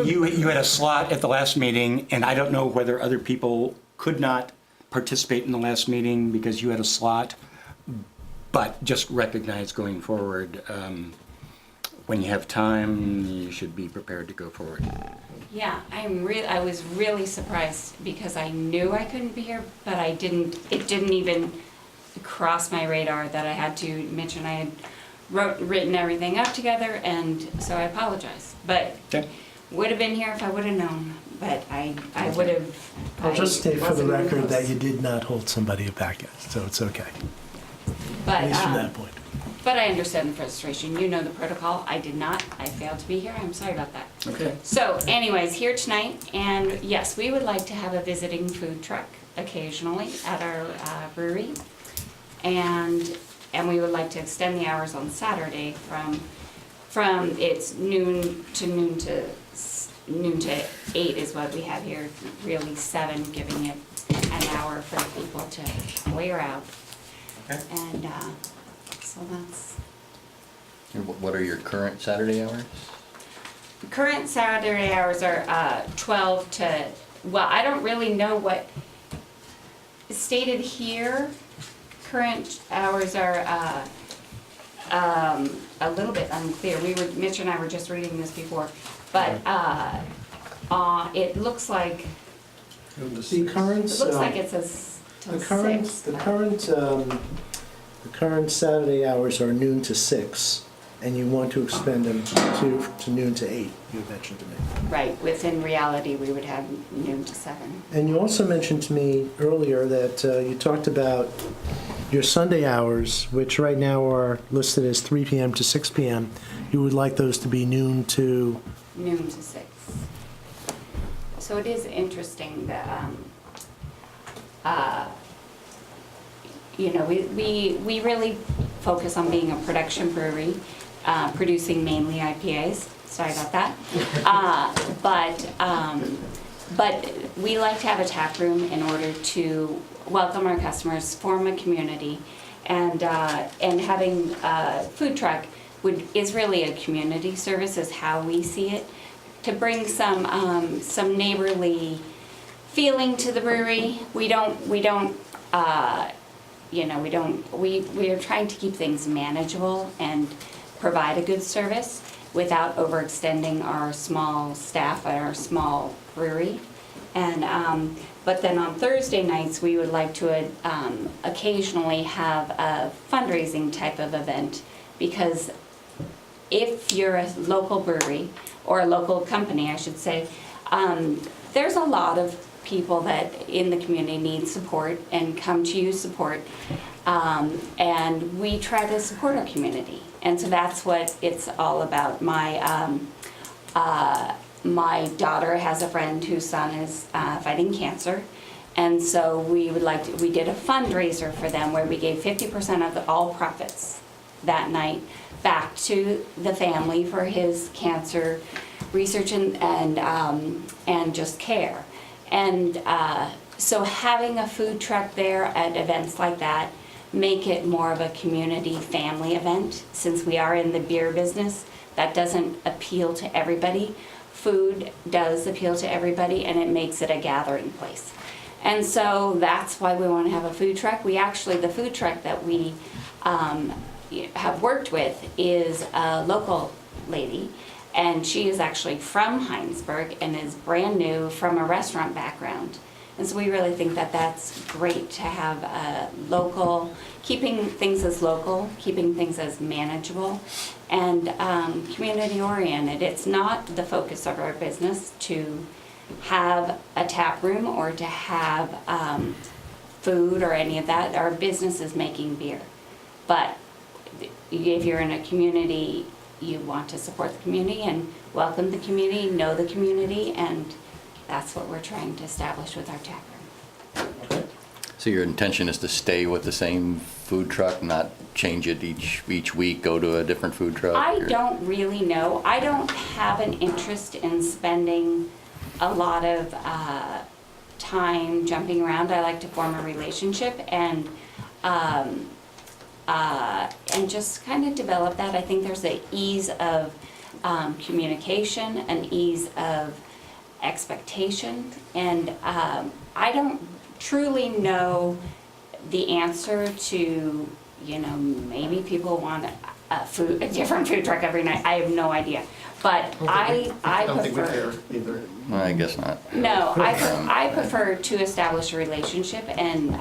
[SPEAKER 4] you had a slot at the last meeting, and I don't know whether other people could not participate in the last meeting because you had a slot, but just recognize going forward, when you have time, you should be prepared to go forward.
[SPEAKER 13] Yeah, I was really surprised because I knew I couldn't be here, but it didn't even cross my radar that I had to. Mitch and I had written everything up together, and so I apologize. But
[SPEAKER 4] Okay.
[SPEAKER 13] would have been here if I would have known, but I would have.
[SPEAKER 2] I'll just state for the
[SPEAKER 13] wasn't even
[SPEAKER 2] record that
[SPEAKER 13] close.
[SPEAKER 2] you did not hold somebody back, so it's okay,
[SPEAKER 13] But,
[SPEAKER 2] at least from that point.
[SPEAKER 13] but I understand the frustration. You know the protocol. I did not. I failed to be here. I'm sorry about that.
[SPEAKER 4] Okay.
[SPEAKER 13] So anyways, here tonight, and yes, we would like to have a visiting food truck occasionally at our brewery. And we would like to extend the hours on Saturday from it's noon to 8 is what we have here, really 7, giving it an hour for people to clear out.
[SPEAKER 1] Okay.
[SPEAKER 13] And so that's,
[SPEAKER 3] What are your current Saturday hours?
[SPEAKER 13] Current Saturday hours are 12 to, well, I don't really know what is stated here. Current hours are a little bit unclear. Mitch and I were just reading this before, but it looks like,
[SPEAKER 2] The current,
[SPEAKER 13] it looks like it says till 6.
[SPEAKER 2] the current Saturday hours are noon to 6, and you want to expand them to noon to 8, you mentioned to me.
[SPEAKER 13] Right, within reality, we would have noon to 7.
[SPEAKER 2] And you also mentioned to me earlier that you talked about your Sunday hours, which right now are listed as 3 p.m. to 6 p.m. You would like those to be noon to...
[SPEAKER 13] Noon to 6. So it is interesting that, you know, we really focus on being a production brewery, producing mainly IPAs. Sorry about that. But we like to have a tap room in order to welcome our customers, form a community, and having a food truck is really a community service, is how we see it, to bring some neighborly feeling to the brewery. We are trying to keep things manageable and provide a good service without overextending our small staff at our small brewery. And but then on Thursday nights, we would like to occasionally have a fundraising type of event, because if you're a local brewery, or a local company, I should say, there's a lot of people that in the community need support and come to you support, and we try to support our community. And so that's what it's all about. My daughter has a friend whose son is fighting cancer, and so we did a fundraiser for them where we gave 50% of all profits that night back to the family for his cancer research and just care. And so having a food truck there at events like that make it more of a community family event. Since we are in the beer business, that doesn't appeal to everybody. Food does appeal to everybody, and it makes it a gathering place. And so that's why we want to have a food truck. The food truck that we have worked with is a local lady, and she is actually from Hinesburg and is brand new from a restaurant background. And so we really think that that's great to have a local, keeping things as local, keeping things as manageable, and community oriented. It's not the focus of our business to have a tap room or to have food or any of that. Our business is making beer. But if you're in a community, you want to support the community and welcome the community, know the community, and that's what we're trying to establish with our tap room.
[SPEAKER 3] So your intention is to stay with the same food truck, not change it each week, go to a different food truck?
[SPEAKER 13] I don't really know. I don't have an interest in spending a lot of time jumping around. I like to form a relationship and just kind of develop that. I think there's an ease of communication, an ease of expectation, and I don't truly know the answer to, maybe people want a different food truck every night. I have no idea. But I
[SPEAKER 5] don't think we
[SPEAKER 13] prefer.
[SPEAKER 5] care either.
[SPEAKER 3] No, I guess not.
[SPEAKER 13] No, I prefer to establish a relationship and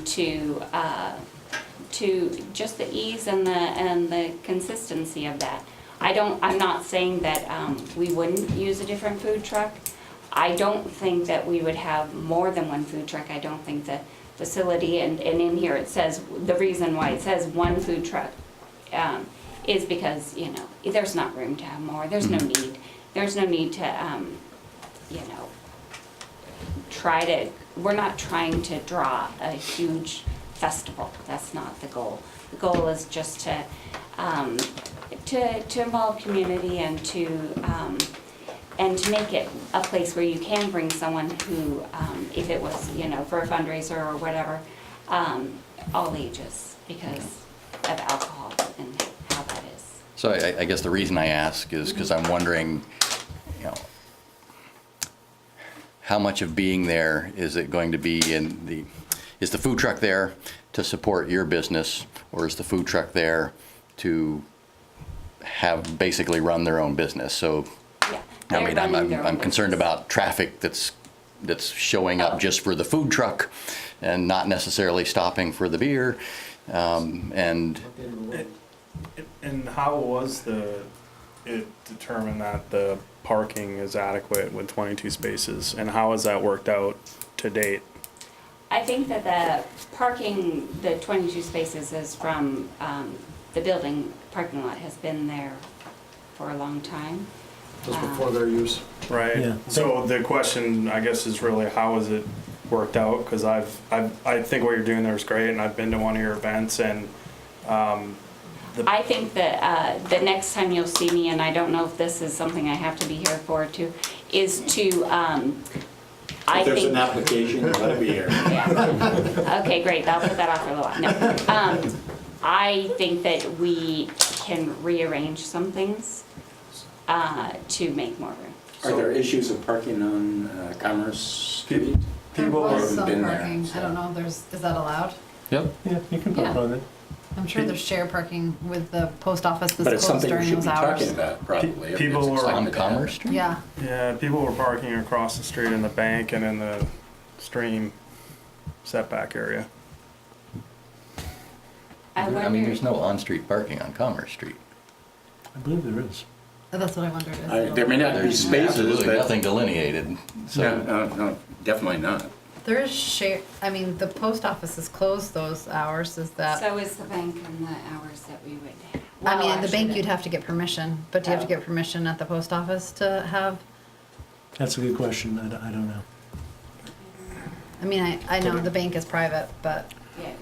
[SPEAKER 13] to just the ease and the consistency of that. I'm not saying that we wouldn't use a different food truck. I don't think that we would have more than one food truck. I don't think the facility, and in here it says, the reason why it says one food truck is because, there's not room to have more. There's no need. There's no need to, we're not trying to draw a huge festival. That's not the goal. The goal is just to involve community and to make it a place where you can bring someone who, if it was, for a fundraiser or whatever, all ages, because of alcohol and how that
[SPEAKER 3] So I guess the reason I ask is because I'm wondering, you know, how much of being there is it going to be is the food truck there to support your business, or is the food truck there to have basically run their own business? So,
[SPEAKER 13] Yeah,
[SPEAKER 3] I
[SPEAKER 13] they're
[SPEAKER 3] mean,
[SPEAKER 13] running their own
[SPEAKER 3] I'm concerned
[SPEAKER 13] business.
[SPEAKER 3] about traffic that's showing up just for the food truck and not necessarily stopping for the beer. And
[SPEAKER 11] And how was it determined that the parking is adequate with 22 spaces, and how has that worked out to date?
[SPEAKER 13] I think that the parking, the 22 spaces is from, the building parking lot has been there for a long time.
[SPEAKER 5] Just before their use.
[SPEAKER 11] Right.
[SPEAKER 2] Yeah.
[SPEAKER 11] So the question, I guess, is really how has it worked out? Because I think what you're doing there is great, and I've been to one of your events, and
[SPEAKER 13] I think that the next time you'll see me, and I don't know if this is something I have to be here for too, is to, I
[SPEAKER 4] If there's
[SPEAKER 13] think.
[SPEAKER 4] an application, let it be here.
[SPEAKER 13] Yeah. Okay, great, I'll put that off for a little while. No. I think that we can rearrange some things to make more room.
[SPEAKER 4] Are there issues of parking on Commerce Street?
[SPEAKER 11] people
[SPEAKER 4] I
[SPEAKER 11] are,
[SPEAKER 4] haven't been there,
[SPEAKER 6] I
[SPEAKER 4] so.
[SPEAKER 6] don't know, is that allowed?
[SPEAKER 1] Yep.
[SPEAKER 2] Yeah, you can park
[SPEAKER 6] Yeah.
[SPEAKER 2] on it.
[SPEAKER 6] I'm sure there's shared parking with the post office
[SPEAKER 4] But
[SPEAKER 6] that's
[SPEAKER 4] it's
[SPEAKER 6] closed
[SPEAKER 4] something we
[SPEAKER 6] during
[SPEAKER 4] should
[SPEAKER 6] those
[SPEAKER 4] be
[SPEAKER 6] hours.
[SPEAKER 4] talking about, probably. if
[SPEAKER 11] People
[SPEAKER 4] it's
[SPEAKER 11] are
[SPEAKER 3] on
[SPEAKER 4] expected to happen.
[SPEAKER 3] Commerce Street?
[SPEAKER 6] Yeah,
[SPEAKER 11] yeah, people were parking across the street in the bank and in the stream setback area.
[SPEAKER 13] I
[SPEAKER 3] I mean, there's
[SPEAKER 13] wonder,
[SPEAKER 3] no on-street parking on Commerce Street.
[SPEAKER 2] I believe there is.
[SPEAKER 6] that's what I wondered.
[SPEAKER 4] There may not be
[SPEAKER 3] There's
[SPEAKER 4] spaces,
[SPEAKER 3] absolutely
[SPEAKER 4] but.
[SPEAKER 3] nothing delineated, so.
[SPEAKER 4] No, definitely not.
[SPEAKER 6] There is share, I mean, the post office is closed those hours, is that?
[SPEAKER 13] so is the bank and the hours that we would.
[SPEAKER 6] I mean,
[SPEAKER 13] well,
[SPEAKER 6] at the
[SPEAKER 13] actually,
[SPEAKER 6] bank, you'd have to get permission, but do you have to
[SPEAKER 13] Oh.
[SPEAKER 6] get permission at the post office to have?
[SPEAKER 2] That's a good question. I don't know.
[SPEAKER 6] I mean, I know the bank is private, but
[SPEAKER 13] Yeah, right.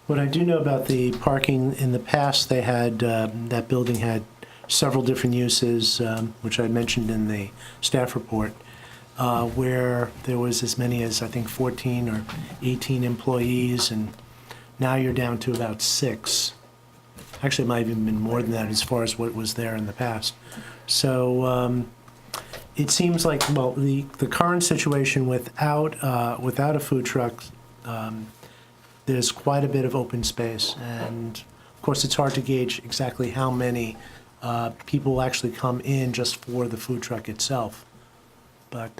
[SPEAKER 2] What I do know about the parking, in the past, they had, that building had several different uses, which I mentioned in the staff report, where there was as many as, I think, 14 or 18 employees, and now you're down to about 6. Actually, it might have even been more than that as far as what was there in the past. So it seems like, well, the current situation without a food truck, there's quite a bit of open space, and of course, it's hard to gauge exactly how many people will actually come in just for the food truck itself. But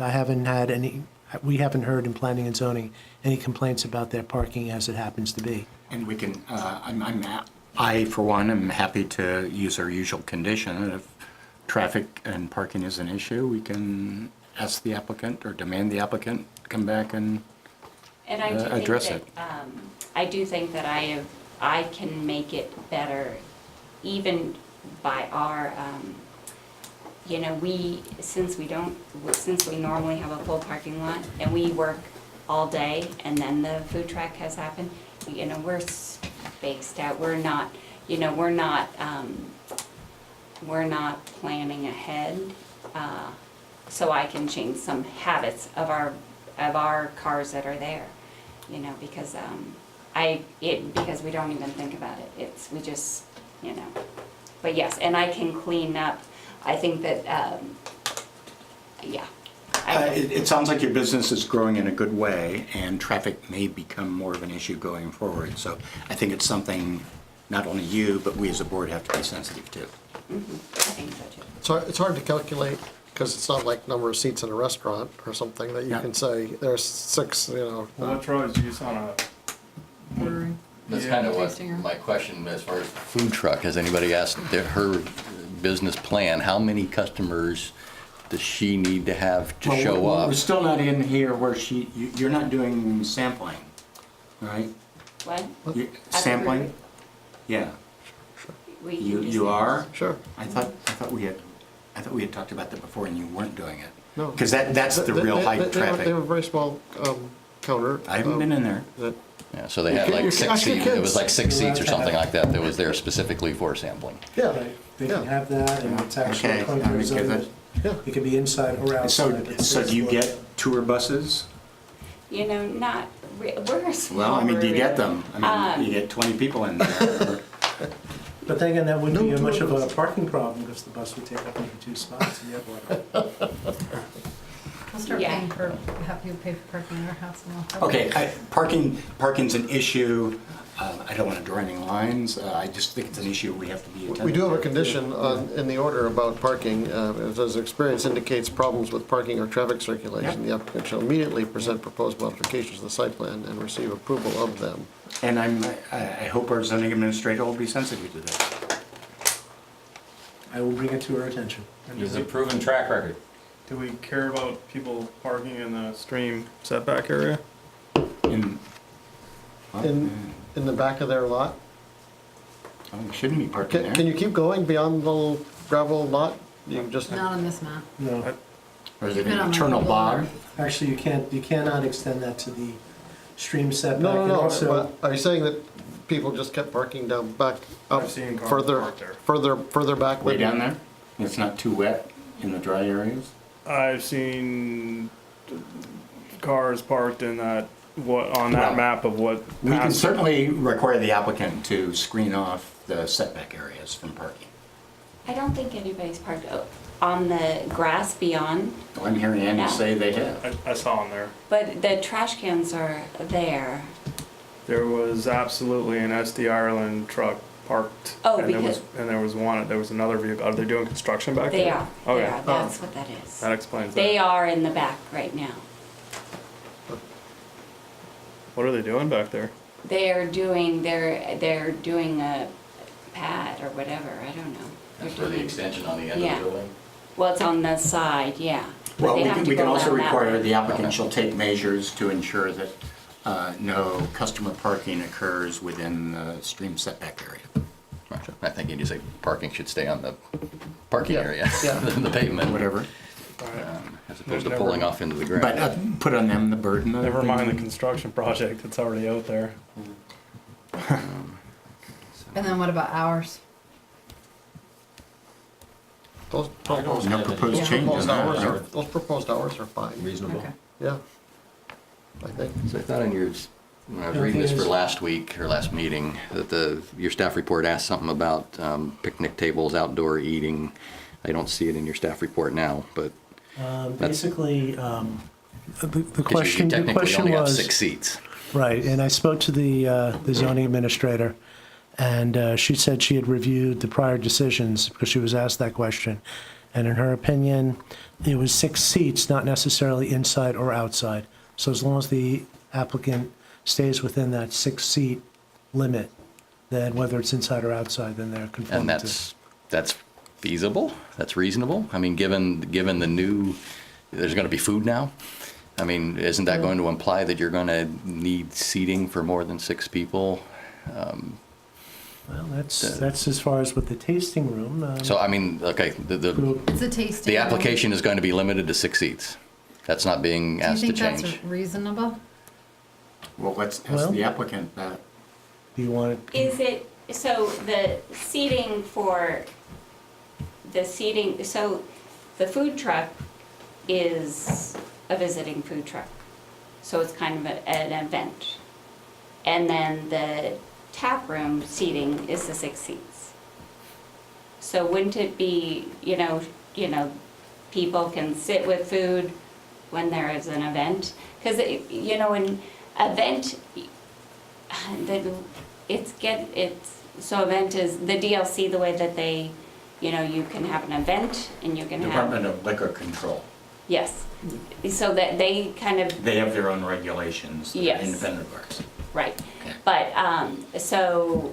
[SPEAKER 2] we haven't heard in planning and zoning any complaints about their parking as it happens to be.
[SPEAKER 4] And we can, I, for one, am happy to use our usual condition. And if traffic and parking is an issue, we can ask the applicant or demand the applicant come back and
[SPEAKER 13] And I do think
[SPEAKER 4] address
[SPEAKER 13] that,
[SPEAKER 4] it.
[SPEAKER 13] I do think that I can make it better, even by our, you know, since we normally have a full parking lot, and we work all day, and then the food truck has happened, you know, we're spaced out, we're not planning ahead, so I can change some habits of our cars that are there, you know, because because we don't even think about it. We just, you know. But yes, and I can clean up. I think that, yeah.
[SPEAKER 4] It sounds like your business is growing in a good way, and traffic may become more of an issue going forward. So I think it's something not only you, but we as a board have to be sensitive to.
[SPEAKER 13] I think so too.
[SPEAKER 5] It's hard to calculate, because it's not like number of seats in a restaurant or something that you
[SPEAKER 4] Yeah.
[SPEAKER 5] can say, there's 6, you know.
[SPEAKER 11] Well, what draws use on a,
[SPEAKER 3] That's
[SPEAKER 11] Yeah.
[SPEAKER 3] kind of what
[SPEAKER 6] Tasting room.
[SPEAKER 3] my question as far as the food truck, has anybody asked her business plan, how many customers does she need to have to show
[SPEAKER 4] We're
[SPEAKER 3] up?
[SPEAKER 4] still not in here where you're not doing sampling, right?
[SPEAKER 13] What?
[SPEAKER 4] You-
[SPEAKER 13] the
[SPEAKER 4] Sampling?
[SPEAKER 13] brewery?
[SPEAKER 4] Yeah.
[SPEAKER 13] We
[SPEAKER 4] You
[SPEAKER 13] can do
[SPEAKER 4] you are?
[SPEAKER 5] Sure.
[SPEAKER 4] I thought we had talked about that before and you weren't doing it.
[SPEAKER 5] No.
[SPEAKER 4] Because that's the real high
[SPEAKER 5] They have
[SPEAKER 4] traffic.
[SPEAKER 5] a very small counter.
[SPEAKER 4] I haven't been in there.
[SPEAKER 5] That
[SPEAKER 3] Yeah, so they had like
[SPEAKER 5] You
[SPEAKER 3] 6
[SPEAKER 5] ask your
[SPEAKER 3] seats, it was
[SPEAKER 5] kids.
[SPEAKER 3] like 6 seats or something like that was there specifically for sampling.
[SPEAKER 5] Yeah,
[SPEAKER 2] They can
[SPEAKER 5] yeah.
[SPEAKER 2] have that, and it's actually
[SPEAKER 4] Okay,
[SPEAKER 2] 24
[SPEAKER 4] because
[SPEAKER 2] zones.
[SPEAKER 5] Yeah.
[SPEAKER 2] It could be inside or outside. but
[SPEAKER 4] So do you
[SPEAKER 2] it's-
[SPEAKER 4] get tour buses?
[SPEAKER 13] You know, we're a small
[SPEAKER 4] Well, I mean, do you
[SPEAKER 13] brewery.
[SPEAKER 4] get them? I mean, you get 20 people in there.
[SPEAKER 2] But then again, that wouldn't be much of a parking problem because the bus would take up only 2 spots and you have one.
[SPEAKER 6] We'll start
[SPEAKER 13] Yeah.
[SPEAKER 6] paying for, have you pay for parking in our house now.
[SPEAKER 4] Okay, parking's an issue. I don't want to draw any lines. I just think it's an issue we have to be attentive to.
[SPEAKER 5] We do have a condition in the order about parking. As experience indicates problems with parking or traffic circulation, the applicant shall immediately present proposed modifications to the site plan and receive approval of them.
[SPEAKER 4] And I hope our zoning administrator will be sensitive to that.
[SPEAKER 2] I will bring it to her attention.
[SPEAKER 9] He's a proven track record.
[SPEAKER 11] Do we care about people parking in the stream setback area?
[SPEAKER 5] In the back of their lot?
[SPEAKER 4] We shouldn't be parking there.
[SPEAKER 5] Can you keep going beyond the little gravel lot? You just,
[SPEAKER 6] Not on this map.
[SPEAKER 2] No,
[SPEAKER 4] Or is it
[SPEAKER 6] Keep it
[SPEAKER 4] an
[SPEAKER 6] on the
[SPEAKER 4] eternal
[SPEAKER 6] lower.
[SPEAKER 4] bog?
[SPEAKER 2] actually, you cannot extend that to the stream setback.
[SPEAKER 5] no,
[SPEAKER 2] And
[SPEAKER 5] no,
[SPEAKER 2] also,
[SPEAKER 5] but are you saying that people just kept parking down back up
[SPEAKER 11] I've seen cars
[SPEAKER 5] further,
[SPEAKER 11] parked there.
[SPEAKER 5] further back?
[SPEAKER 4] Way
[SPEAKER 5] than-
[SPEAKER 4] down there? It's not too wet in the dry areas?
[SPEAKER 11] I've seen cars parked in that, on that
[SPEAKER 4] Well,
[SPEAKER 11] map of what.
[SPEAKER 4] We can
[SPEAKER 11] passed.
[SPEAKER 4] certainly require the applicant to screen off the setback areas from parking.
[SPEAKER 13] I don't think anybody's parked on the grass beyond,
[SPEAKER 4] I'm hearing Andy
[SPEAKER 13] Yeah.
[SPEAKER 4] say they have.
[SPEAKER 11] I saw them there.
[SPEAKER 13] but the trash cans are there.
[SPEAKER 11] There was absolutely an SD Ireland truck parked.
[SPEAKER 13] Oh,
[SPEAKER 11] and
[SPEAKER 13] because-
[SPEAKER 11] there was another vehicle. Are they doing construction back
[SPEAKER 13] They
[SPEAKER 11] there?
[SPEAKER 13] are,
[SPEAKER 11] Okay.
[SPEAKER 13] they are, that's what that is.
[SPEAKER 11] That explains
[SPEAKER 13] They
[SPEAKER 11] that.
[SPEAKER 13] are in the back right now.
[SPEAKER 11] What are they doing back there?
[SPEAKER 13] They're doing a pad or whatever, I don't know. They're
[SPEAKER 3] That's for the
[SPEAKER 13] doing-
[SPEAKER 3] extension on the end
[SPEAKER 13] Yeah.
[SPEAKER 3] of the building?
[SPEAKER 13] Well, it's on the side, yeah. But
[SPEAKER 4] Well,
[SPEAKER 13] they
[SPEAKER 4] we
[SPEAKER 13] have
[SPEAKER 4] can,
[SPEAKER 13] to
[SPEAKER 4] we can
[SPEAKER 13] go
[SPEAKER 4] also
[SPEAKER 13] down that
[SPEAKER 4] require
[SPEAKER 13] way.
[SPEAKER 4] the applicant
[SPEAKER 3] Okay.
[SPEAKER 4] shall take measures to ensure that no customer parking occurs within the stream setback area.
[SPEAKER 3] Gotcha. I think you just say parking should stay on the parking
[SPEAKER 5] Yeah,
[SPEAKER 3] area,
[SPEAKER 5] yeah.
[SPEAKER 3] the pavement.
[SPEAKER 4] Whatever.
[SPEAKER 3] As opposed to
[SPEAKER 11] Never-
[SPEAKER 3] pulling off into the
[SPEAKER 4] But
[SPEAKER 3] ground.
[SPEAKER 4] put on them the burden of.
[SPEAKER 11] Never mind the construction project, it's already out there.
[SPEAKER 6] And then what about hours?
[SPEAKER 5] Those proposed,
[SPEAKER 4] No proposed change in
[SPEAKER 5] proposed hours
[SPEAKER 4] that.
[SPEAKER 5] are, those proposed hours are fine,
[SPEAKER 9] Reasonable.
[SPEAKER 6] Okay.
[SPEAKER 5] yeah. I think.
[SPEAKER 3] So I thought in your, when I was
[SPEAKER 2] The
[SPEAKER 3] reading
[SPEAKER 2] thing
[SPEAKER 3] this for
[SPEAKER 2] is-
[SPEAKER 3] last week, or last meeting, that your staff report asked something about picnic tables, outdoor eating. I don't see it in your staff report now, but.
[SPEAKER 2] basically, the
[SPEAKER 3] 'cause you
[SPEAKER 2] question
[SPEAKER 3] technically only got
[SPEAKER 2] was.
[SPEAKER 3] 6 seats.
[SPEAKER 2] Right, and I spoke to the zoning administrator, and she said she had reviewed the prior decisions because she was asked that question. And in her opinion, it was 6 seats, not necessarily inside or outside. So as long as the applicant stays within that 6-seat limit, then whether it's inside or outside, then they're conforming
[SPEAKER 3] And
[SPEAKER 2] to.
[SPEAKER 3] that's feasible, that's reasonable. I mean, given the new, there's gonna be food now. I mean, isn't that going to imply that you're gonna need seating for more than 6 people?
[SPEAKER 2] Well, that's as far as with the tasting room.
[SPEAKER 3] So, I mean, okay, the
[SPEAKER 6] It's a tasting.
[SPEAKER 3] the application is going to be limited to 6 seats. That's not being
[SPEAKER 6] Do you
[SPEAKER 3] asked to
[SPEAKER 6] think
[SPEAKER 3] change.
[SPEAKER 6] that's reasonable?
[SPEAKER 4] Well, let's ask
[SPEAKER 2] Well-
[SPEAKER 4] the applicant that.
[SPEAKER 2] Do you want it?
[SPEAKER 13] Is it, so the seating, so the food truck is a visiting food truck. So it's kind of an event. And then the tap room seating is the 6 seats. So wouldn't it be, people can sit with food when there is an event? Because, an event, so event is the DLC, the way that they, you can have an event and you can have,
[SPEAKER 4] Department of Liquor Control.
[SPEAKER 13] yes. So that they kind of,
[SPEAKER 4] They have their own regulations. They're
[SPEAKER 13] Yes.
[SPEAKER 4] Independent bars.
[SPEAKER 13] right.
[SPEAKER 4] Okay.
[SPEAKER 13] But, so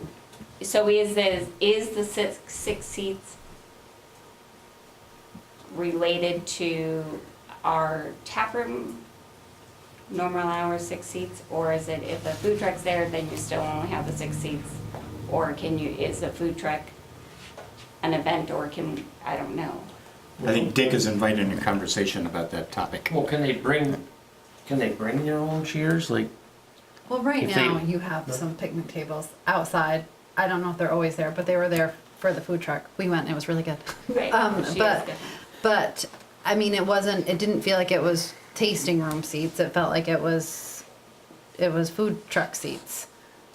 [SPEAKER 13] is the 6 seats related to our tap room normal hours, 6 seats? Or is it if the food truck's there, then you still only have the 6 seats? Or is the food truck an event, or I don't know.
[SPEAKER 4] I think Dick is invited in a conversation about that topic.
[SPEAKER 1] Well, can they bring their own chairs? Like,
[SPEAKER 6] Well, right
[SPEAKER 1] If
[SPEAKER 6] now,
[SPEAKER 1] they-
[SPEAKER 6] you have some picnic tables outside. I don't know if they're always there, but they were there for the food truck. We went, it was really good.
[SPEAKER 13] Right. She is
[SPEAKER 6] But,
[SPEAKER 13] good.
[SPEAKER 6] but, I mean, it didn't feel like it was tasting room seats. It felt like it was food truck seats.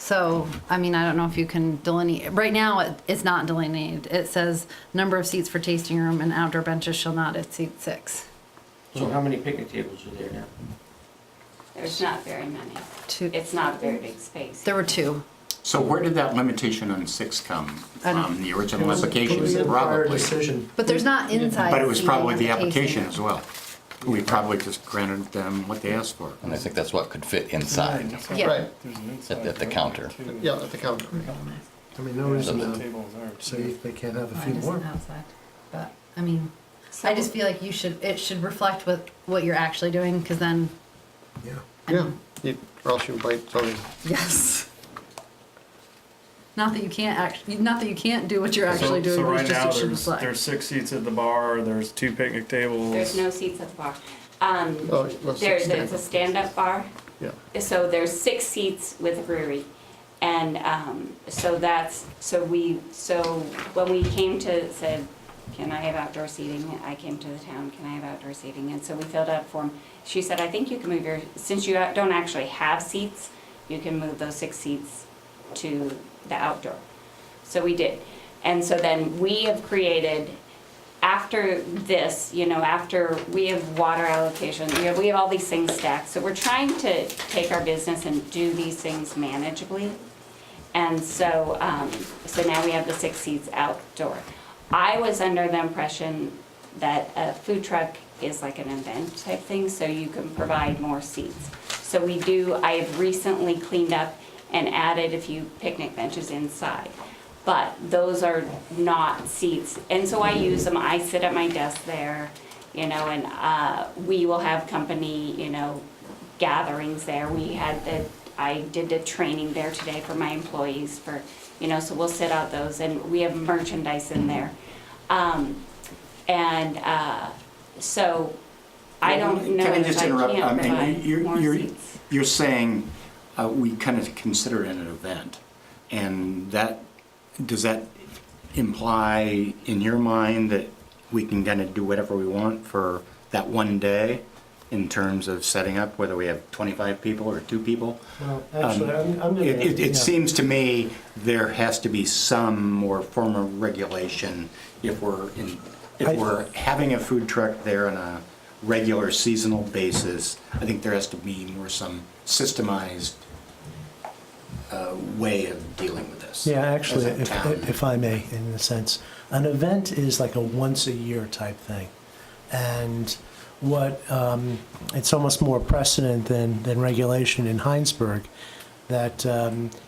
[SPEAKER 6] So, I mean, I don't know if you can delineate, right now, it's not delineated. It says, number of seats for tasting room and outdoor benches shall not exceed 6.
[SPEAKER 1] So how many picnic tables are there now?
[SPEAKER 13] There's not very many.
[SPEAKER 6] 2.
[SPEAKER 13] It's not a very big space.
[SPEAKER 6] There were 2.
[SPEAKER 4] So where did that limitation on 6 come
[SPEAKER 6] I don't-
[SPEAKER 4] from? The original
[SPEAKER 2] It was
[SPEAKER 4] application?
[SPEAKER 2] a prior
[SPEAKER 4] Probably.
[SPEAKER 2] decision.
[SPEAKER 6] But there's not inside
[SPEAKER 4] But it was
[SPEAKER 6] seating
[SPEAKER 4] probably
[SPEAKER 6] at
[SPEAKER 4] the
[SPEAKER 6] tasting
[SPEAKER 4] application
[SPEAKER 6] room.
[SPEAKER 4] as well. We probably just granted them what they asked for.
[SPEAKER 3] And I think that's what could fit inside
[SPEAKER 6] Yeah.
[SPEAKER 5] Right,
[SPEAKER 11] There's an inside
[SPEAKER 3] at the
[SPEAKER 11] part
[SPEAKER 3] counter.
[SPEAKER 11] too.
[SPEAKER 5] yeah, at the counter.
[SPEAKER 2] I mean, no reason
[SPEAKER 11] The
[SPEAKER 2] to
[SPEAKER 11] tables are
[SPEAKER 2] say
[SPEAKER 11] too.
[SPEAKER 2] they can't have a
[SPEAKER 6] Mine
[SPEAKER 2] few
[SPEAKER 6] isn't
[SPEAKER 2] more.
[SPEAKER 6] outside, but, I mean, I just feel like it should reflect what you're actually doing, because then,
[SPEAKER 2] Yeah.
[SPEAKER 5] Yeah, or else you bite zoning.
[SPEAKER 6] yes. Not that you can't do what you're actually
[SPEAKER 11] So
[SPEAKER 6] doing,
[SPEAKER 11] right
[SPEAKER 6] it's just
[SPEAKER 11] now,
[SPEAKER 6] it should
[SPEAKER 11] there's
[SPEAKER 6] reflect.
[SPEAKER 11] 6 seats at the bar, there's 2 picnic tables.
[SPEAKER 13] There's no seats at the bar.
[SPEAKER 5] Oh, well,
[SPEAKER 13] There's
[SPEAKER 5] stand-up.
[SPEAKER 13] a stand-up bar.
[SPEAKER 5] Yeah.
[SPEAKER 13] So there's 6 seats with a brewery. And so when we came to, said, can I have outdoor seating? I came to the town, can I have outdoor seating? And so we filled out a form. She said, I think you can move since you don't actually have seats, you can move those 6 seats to the outdoor. So we did. And so then we have created, after this, after we have water allocation, we have all these things stacked. So we're trying to take our business and do these things manageably. And so now we have the 6 seats outdoor. I was under the impression that a food truck is like an event type thing, so you can provide more seats. So I have recently cleaned up and added a few picnic benches inside. But those are not seats, and so I use them, I sit at my desk there, and we will have company, gatherings there. I did a training there today for my employees so we'll sit out those, and we have merchandise in there. So I don't know
[SPEAKER 4] Can I
[SPEAKER 13] if
[SPEAKER 4] just
[SPEAKER 13] I
[SPEAKER 4] interrupt?
[SPEAKER 13] can't provide more
[SPEAKER 4] you're,
[SPEAKER 13] seats.
[SPEAKER 4] you're saying we kind of consider it an event, and does that imply in your mind that we can kind of do whatever we want for that one day in terms of setting up, whether we have 25 people or 2 people?
[SPEAKER 2] Well, actually, I'm gonna.
[SPEAKER 4] It seems to me there has to be some more formal regulation if we're having a food truck there on a regular seasonal basis. I think there has to be some systemized way of dealing with this.
[SPEAKER 2] Yeah, actually,
[SPEAKER 4] as a town.
[SPEAKER 2] if I may, in a sense, an event is like a once-a-year type thing. And it's almost more precedent than regulation in Hinesburg, that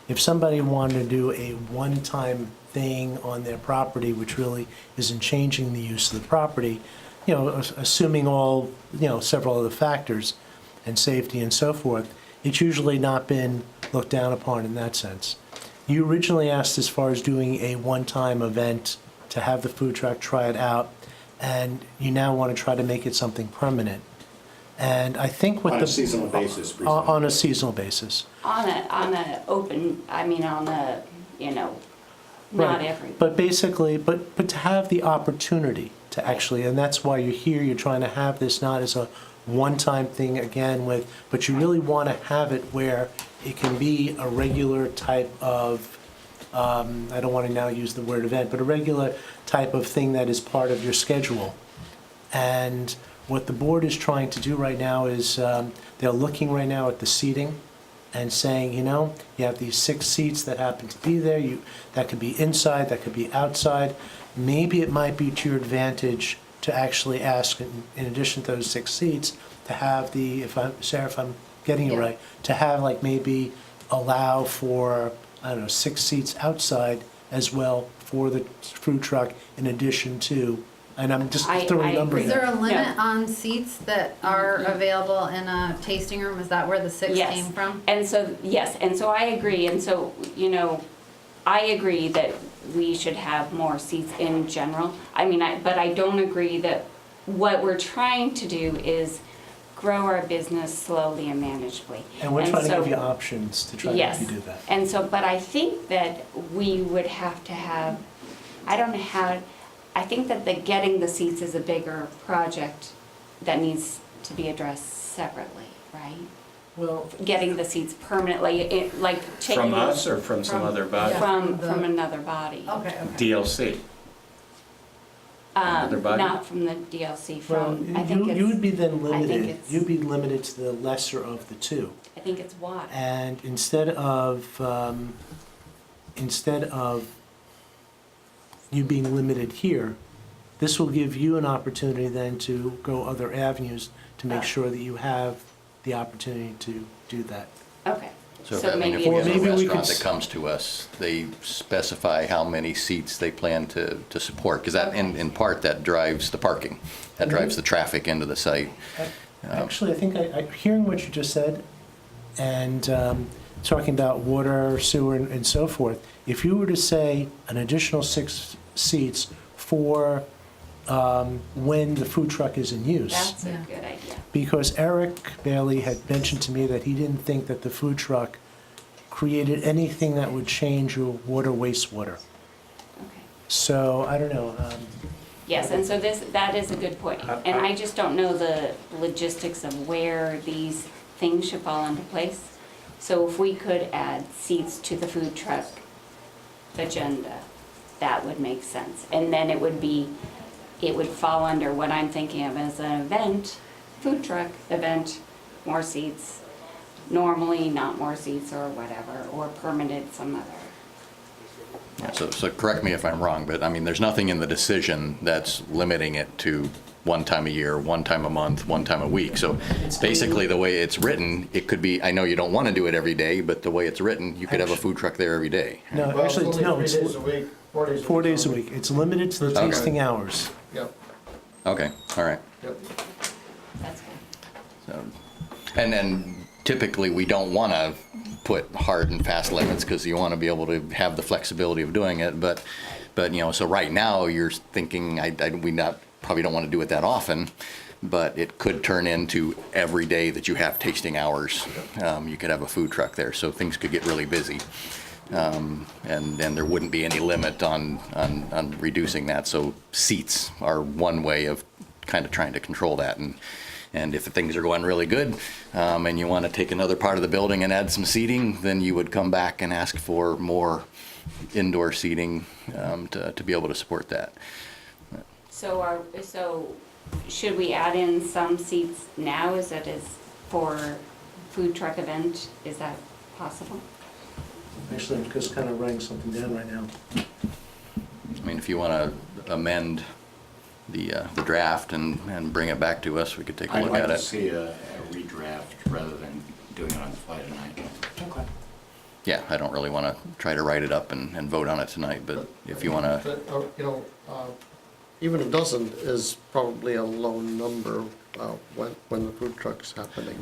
[SPEAKER 2] if somebody wanted to do a one-time thing on their property, which really isn't changing the use of the property, assuming all, several other factors and safety and so forth, it's usually not been looked down upon in that sense. You originally asked as far as doing a one-time event to have the food truck try it out, and you now want to try to make it something permanent. And I think with
[SPEAKER 4] On a seasonal basis, presumably.
[SPEAKER 2] on a seasonal basis.
[SPEAKER 13] Not
[SPEAKER 2] Right.
[SPEAKER 13] every.
[SPEAKER 2] But basically, but to have the opportunity to actually, and that's why you're here, you're trying to have this not as a one-time thing again but you really want to have it where it can be a regular type of, I don't want to now use the word event, but a regular type of thing that is part of your schedule. And what the board is trying to do right now is, they're looking right now at the seating and saying, you have these 6 seats that happen to be there, that could be inside, that could be outside. Maybe it might be to your advantage to actually ask, in addition to those 6 seats, to have Sarah, if I'm getting it
[SPEAKER 6] Yeah.
[SPEAKER 2] right, to have maybe allow for, 6 seats outside as well for the food truck in addition to, and I'm just
[SPEAKER 13] I
[SPEAKER 2] throwing numbers
[SPEAKER 13] agree.
[SPEAKER 6] Is there a
[SPEAKER 2] out.
[SPEAKER 6] limit on seats that are available in a tasting room? Is that where the 6
[SPEAKER 13] Yes.
[SPEAKER 6] came from?
[SPEAKER 13] And so, yes, and so I agree, and so, I agree that we should have more seats in general. But I don't agree that what we're trying to do is grow our business slowly and manageably.
[SPEAKER 2] And we're trying to
[SPEAKER 13] so-
[SPEAKER 2] give you options to try to
[SPEAKER 13] Yes.
[SPEAKER 2] help you do that.
[SPEAKER 13] And so, but I think that we would have to have, I don't know how, I think that getting the seats is a bigger project that needs to be addressed separately, right?
[SPEAKER 2] Well,
[SPEAKER 13] getting the seats permanently, like taking.
[SPEAKER 4] From us or from some other body?
[SPEAKER 13] From another body.
[SPEAKER 12] Okay,
[SPEAKER 4] DLC. Another body?
[SPEAKER 13] Not from the DLC,
[SPEAKER 2] well,
[SPEAKER 13] from, I think
[SPEAKER 2] you would be
[SPEAKER 13] it's,
[SPEAKER 2] then
[SPEAKER 13] I think
[SPEAKER 2] limited,
[SPEAKER 13] it's-
[SPEAKER 2] you'd be limited to the lesser of the two.
[SPEAKER 13] I think it's water.
[SPEAKER 2] And instead of you being limited here, this will give you an opportunity then to go other avenues to make sure that you have the opportunity to do that.
[SPEAKER 13] Okay.
[SPEAKER 3] So,
[SPEAKER 13] So
[SPEAKER 3] I mean, if
[SPEAKER 13] maybe
[SPEAKER 3] we
[SPEAKER 13] it's-
[SPEAKER 3] have a
[SPEAKER 2] Maybe we
[SPEAKER 3] restaurant
[SPEAKER 2] could
[SPEAKER 3] that comes to us, they specify how many seats they plan to support, because that, in part, that drives the parking. That drives the traffic into the site.
[SPEAKER 2] Actually, I think hearing what you just said and talking about water, sewer, and so forth, if you were to say an additional 6 seats for when the food truck is in use.
[SPEAKER 13] That's a good idea.
[SPEAKER 2] Because Eric Bailey had mentioned to me that he didn't think that the food truck created anything that would change your water, wastewater.
[SPEAKER 13] Okay.
[SPEAKER 2] So, I don't know.
[SPEAKER 13] Yes, and so that is a good point. And I just don't know the logistics of where these things should fall into place. So if we could add seats to the food truck agenda, that would make sense. And then it would fall under what I'm thinking of as an event, food truck event, more seats, normally not more seats or whatever, or permitted some other.
[SPEAKER 3] So correct me if I'm wrong, but I mean, there's nothing in the decision that's limiting it to one time a year, one time a month, one time a week. So basically, the way it's written, it could be, I know you don't want to do it every day, but the way it's written, you could have a food truck there every day.
[SPEAKER 2] No,
[SPEAKER 5] Well,
[SPEAKER 2] actually,
[SPEAKER 5] it's only
[SPEAKER 2] no,
[SPEAKER 5] 3
[SPEAKER 2] it's
[SPEAKER 5] days a week, 4 days a week.
[SPEAKER 2] 4 days a week. It's limited to the
[SPEAKER 3] Okay.
[SPEAKER 2] tasting hours.
[SPEAKER 5] Yep,
[SPEAKER 3] Okay, all right.
[SPEAKER 5] yep.
[SPEAKER 13] That's good.
[SPEAKER 3] So, and then typically, we don't want to put hard and fast limits because you want to be able to have the flexibility of doing it. But you know, so right now you're thinking probably don't want to do it that often, but it could turn into every day that you have tasting hours. You could have a food truck there, so things could get really busy. And then there wouldn't be any limit on reducing that. So seats are one way of kind of trying to control that. And if things are going really good, and you want to take another part of the building and add some seating, then you would come back and ask for more indoor seating to be able to support that.
[SPEAKER 13] So should we add in some seats now as it is for food truck event? Is that possible?
[SPEAKER 2] Actually, I'm just kind of writing something down right now.
[SPEAKER 3] I mean, if you want to amend the draft and bring it back to us, we could take a
[SPEAKER 4] I'd
[SPEAKER 3] look
[SPEAKER 4] like
[SPEAKER 3] at
[SPEAKER 4] to
[SPEAKER 3] it.
[SPEAKER 4] see a redraft rather than doing it on the fly tonight.
[SPEAKER 2] Okay.
[SPEAKER 3] Yeah, I don't really want to try to write it up and vote on it tonight, but if you want to,
[SPEAKER 5] But, you know, even a dozen is probably a low number when the food truck's happening.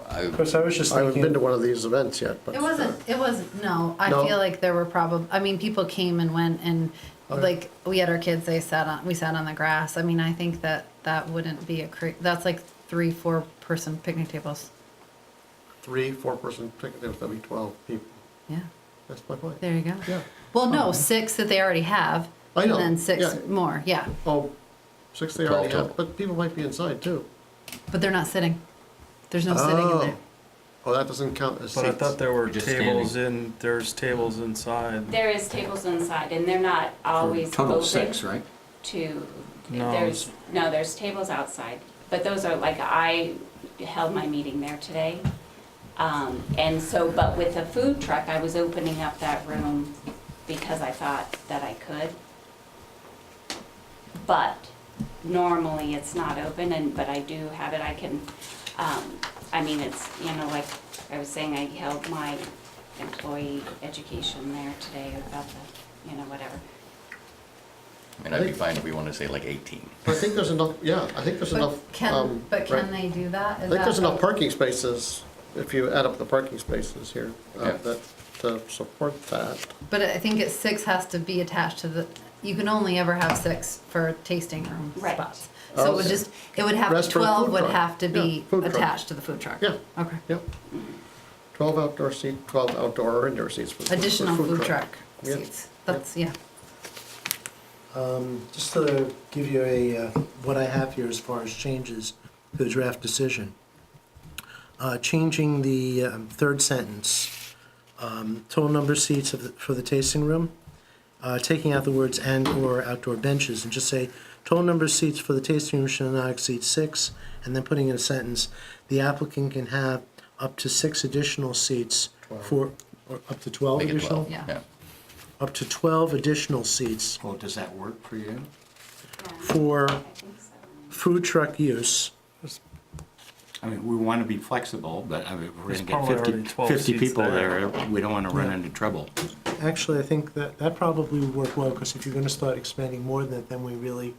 [SPEAKER 2] Of course, I was just
[SPEAKER 5] I haven't been to
[SPEAKER 2] thinking,
[SPEAKER 5] one of these events yet, but.
[SPEAKER 6] It wasn't, no, I
[SPEAKER 5] No?
[SPEAKER 6] feel like there were people came and went and,
[SPEAKER 5] Okay.
[SPEAKER 6] like, we had our kids, we sat on the grass. I mean, I think that wouldn't be that's like 3-4 person picnic tables.
[SPEAKER 5] 3, 4-person picnic, that'd be 12 people.
[SPEAKER 6] Yeah,
[SPEAKER 5] That's my point.
[SPEAKER 6] there you go.
[SPEAKER 5] Yeah.
[SPEAKER 6] Well, no, 6 that they already have.
[SPEAKER 5] I know,
[SPEAKER 6] And then 6
[SPEAKER 5] yeah.
[SPEAKER 6] more, yeah.
[SPEAKER 5] Oh, 6 they
[SPEAKER 3] 12
[SPEAKER 5] already have,
[SPEAKER 3] total.
[SPEAKER 5] but people might be inside too.
[SPEAKER 6] But they're not sitting. There's no sitting in there.
[SPEAKER 5] Oh, that doesn't count as seats.
[SPEAKER 11] But I thought there were
[SPEAKER 9] Just
[SPEAKER 11] there's tables inside.
[SPEAKER 13] There is tables inside, and they're not always
[SPEAKER 4] Total
[SPEAKER 13] open
[SPEAKER 4] 6, right?
[SPEAKER 13] to,
[SPEAKER 11] No,
[SPEAKER 13] there's tables outside, but those are, like, I held my meeting there today. And so, but with the food truck, I was opening up that room because I thought that I could. But normally it's not open, but I do have it, I can, I mean, it's, you know, like I was saying, I held my employee education there today about the, you know, whatever.
[SPEAKER 3] I mean, I'd be fine if we want to say like 18.
[SPEAKER 5] I think there's enough, yeah, I think there's enough.
[SPEAKER 6] Can
[SPEAKER 5] right.
[SPEAKER 6] they do that?
[SPEAKER 5] I think there's enough parking spaces, if you add up the parking spaces here,
[SPEAKER 3] Yeah.
[SPEAKER 5] that, to support that.
[SPEAKER 6] But I think 6 has to be attached to you can only ever have 6 for tasting room
[SPEAKER 13] Right.
[SPEAKER 6] spots. So
[SPEAKER 5] Oh,
[SPEAKER 6] it would have,
[SPEAKER 5] Rest for the
[SPEAKER 6] 12
[SPEAKER 5] food
[SPEAKER 6] would
[SPEAKER 5] truck.
[SPEAKER 6] have to be
[SPEAKER 5] Yeah, food truck.
[SPEAKER 6] attached to the food truck.
[SPEAKER 5] Yeah.
[SPEAKER 6] Okay.
[SPEAKER 5] Yep. 12 outdoor seat, 12 outdoor or indoor seats for the
[SPEAKER 6] Additional
[SPEAKER 5] for
[SPEAKER 6] food truck
[SPEAKER 5] Yeah.
[SPEAKER 6] seats. That's, yeah.
[SPEAKER 2] just to give you what I have here as far as changes to the draft decision. changing the third sentence. Total number of seats for the tasting room, taking out the words and/or outdoor benches, and just say, total number of seats for the tasting room shall not exceed 6, and then putting in a sentence, the applicant can have up to 6 additional seats for, or up to 12
[SPEAKER 3] Make it
[SPEAKER 2] additional?
[SPEAKER 3] 12,
[SPEAKER 6] Yeah.
[SPEAKER 2] Up to 12 additional seats
[SPEAKER 4] Well, does that work for you?
[SPEAKER 2] for
[SPEAKER 13] I think so.
[SPEAKER 2] food truck use.
[SPEAKER 4] I mean, we want to be flexible, but I mean, if we're
[SPEAKER 11] There's
[SPEAKER 4] going to get
[SPEAKER 11] probably
[SPEAKER 4] 50,
[SPEAKER 11] already 12
[SPEAKER 4] 50
[SPEAKER 11] seats
[SPEAKER 4] people
[SPEAKER 11] there.
[SPEAKER 4] there, we don't want to run into trouble.
[SPEAKER 2] Actually, I think that probably would work well, because if you're gonna start expanding more than that, then we really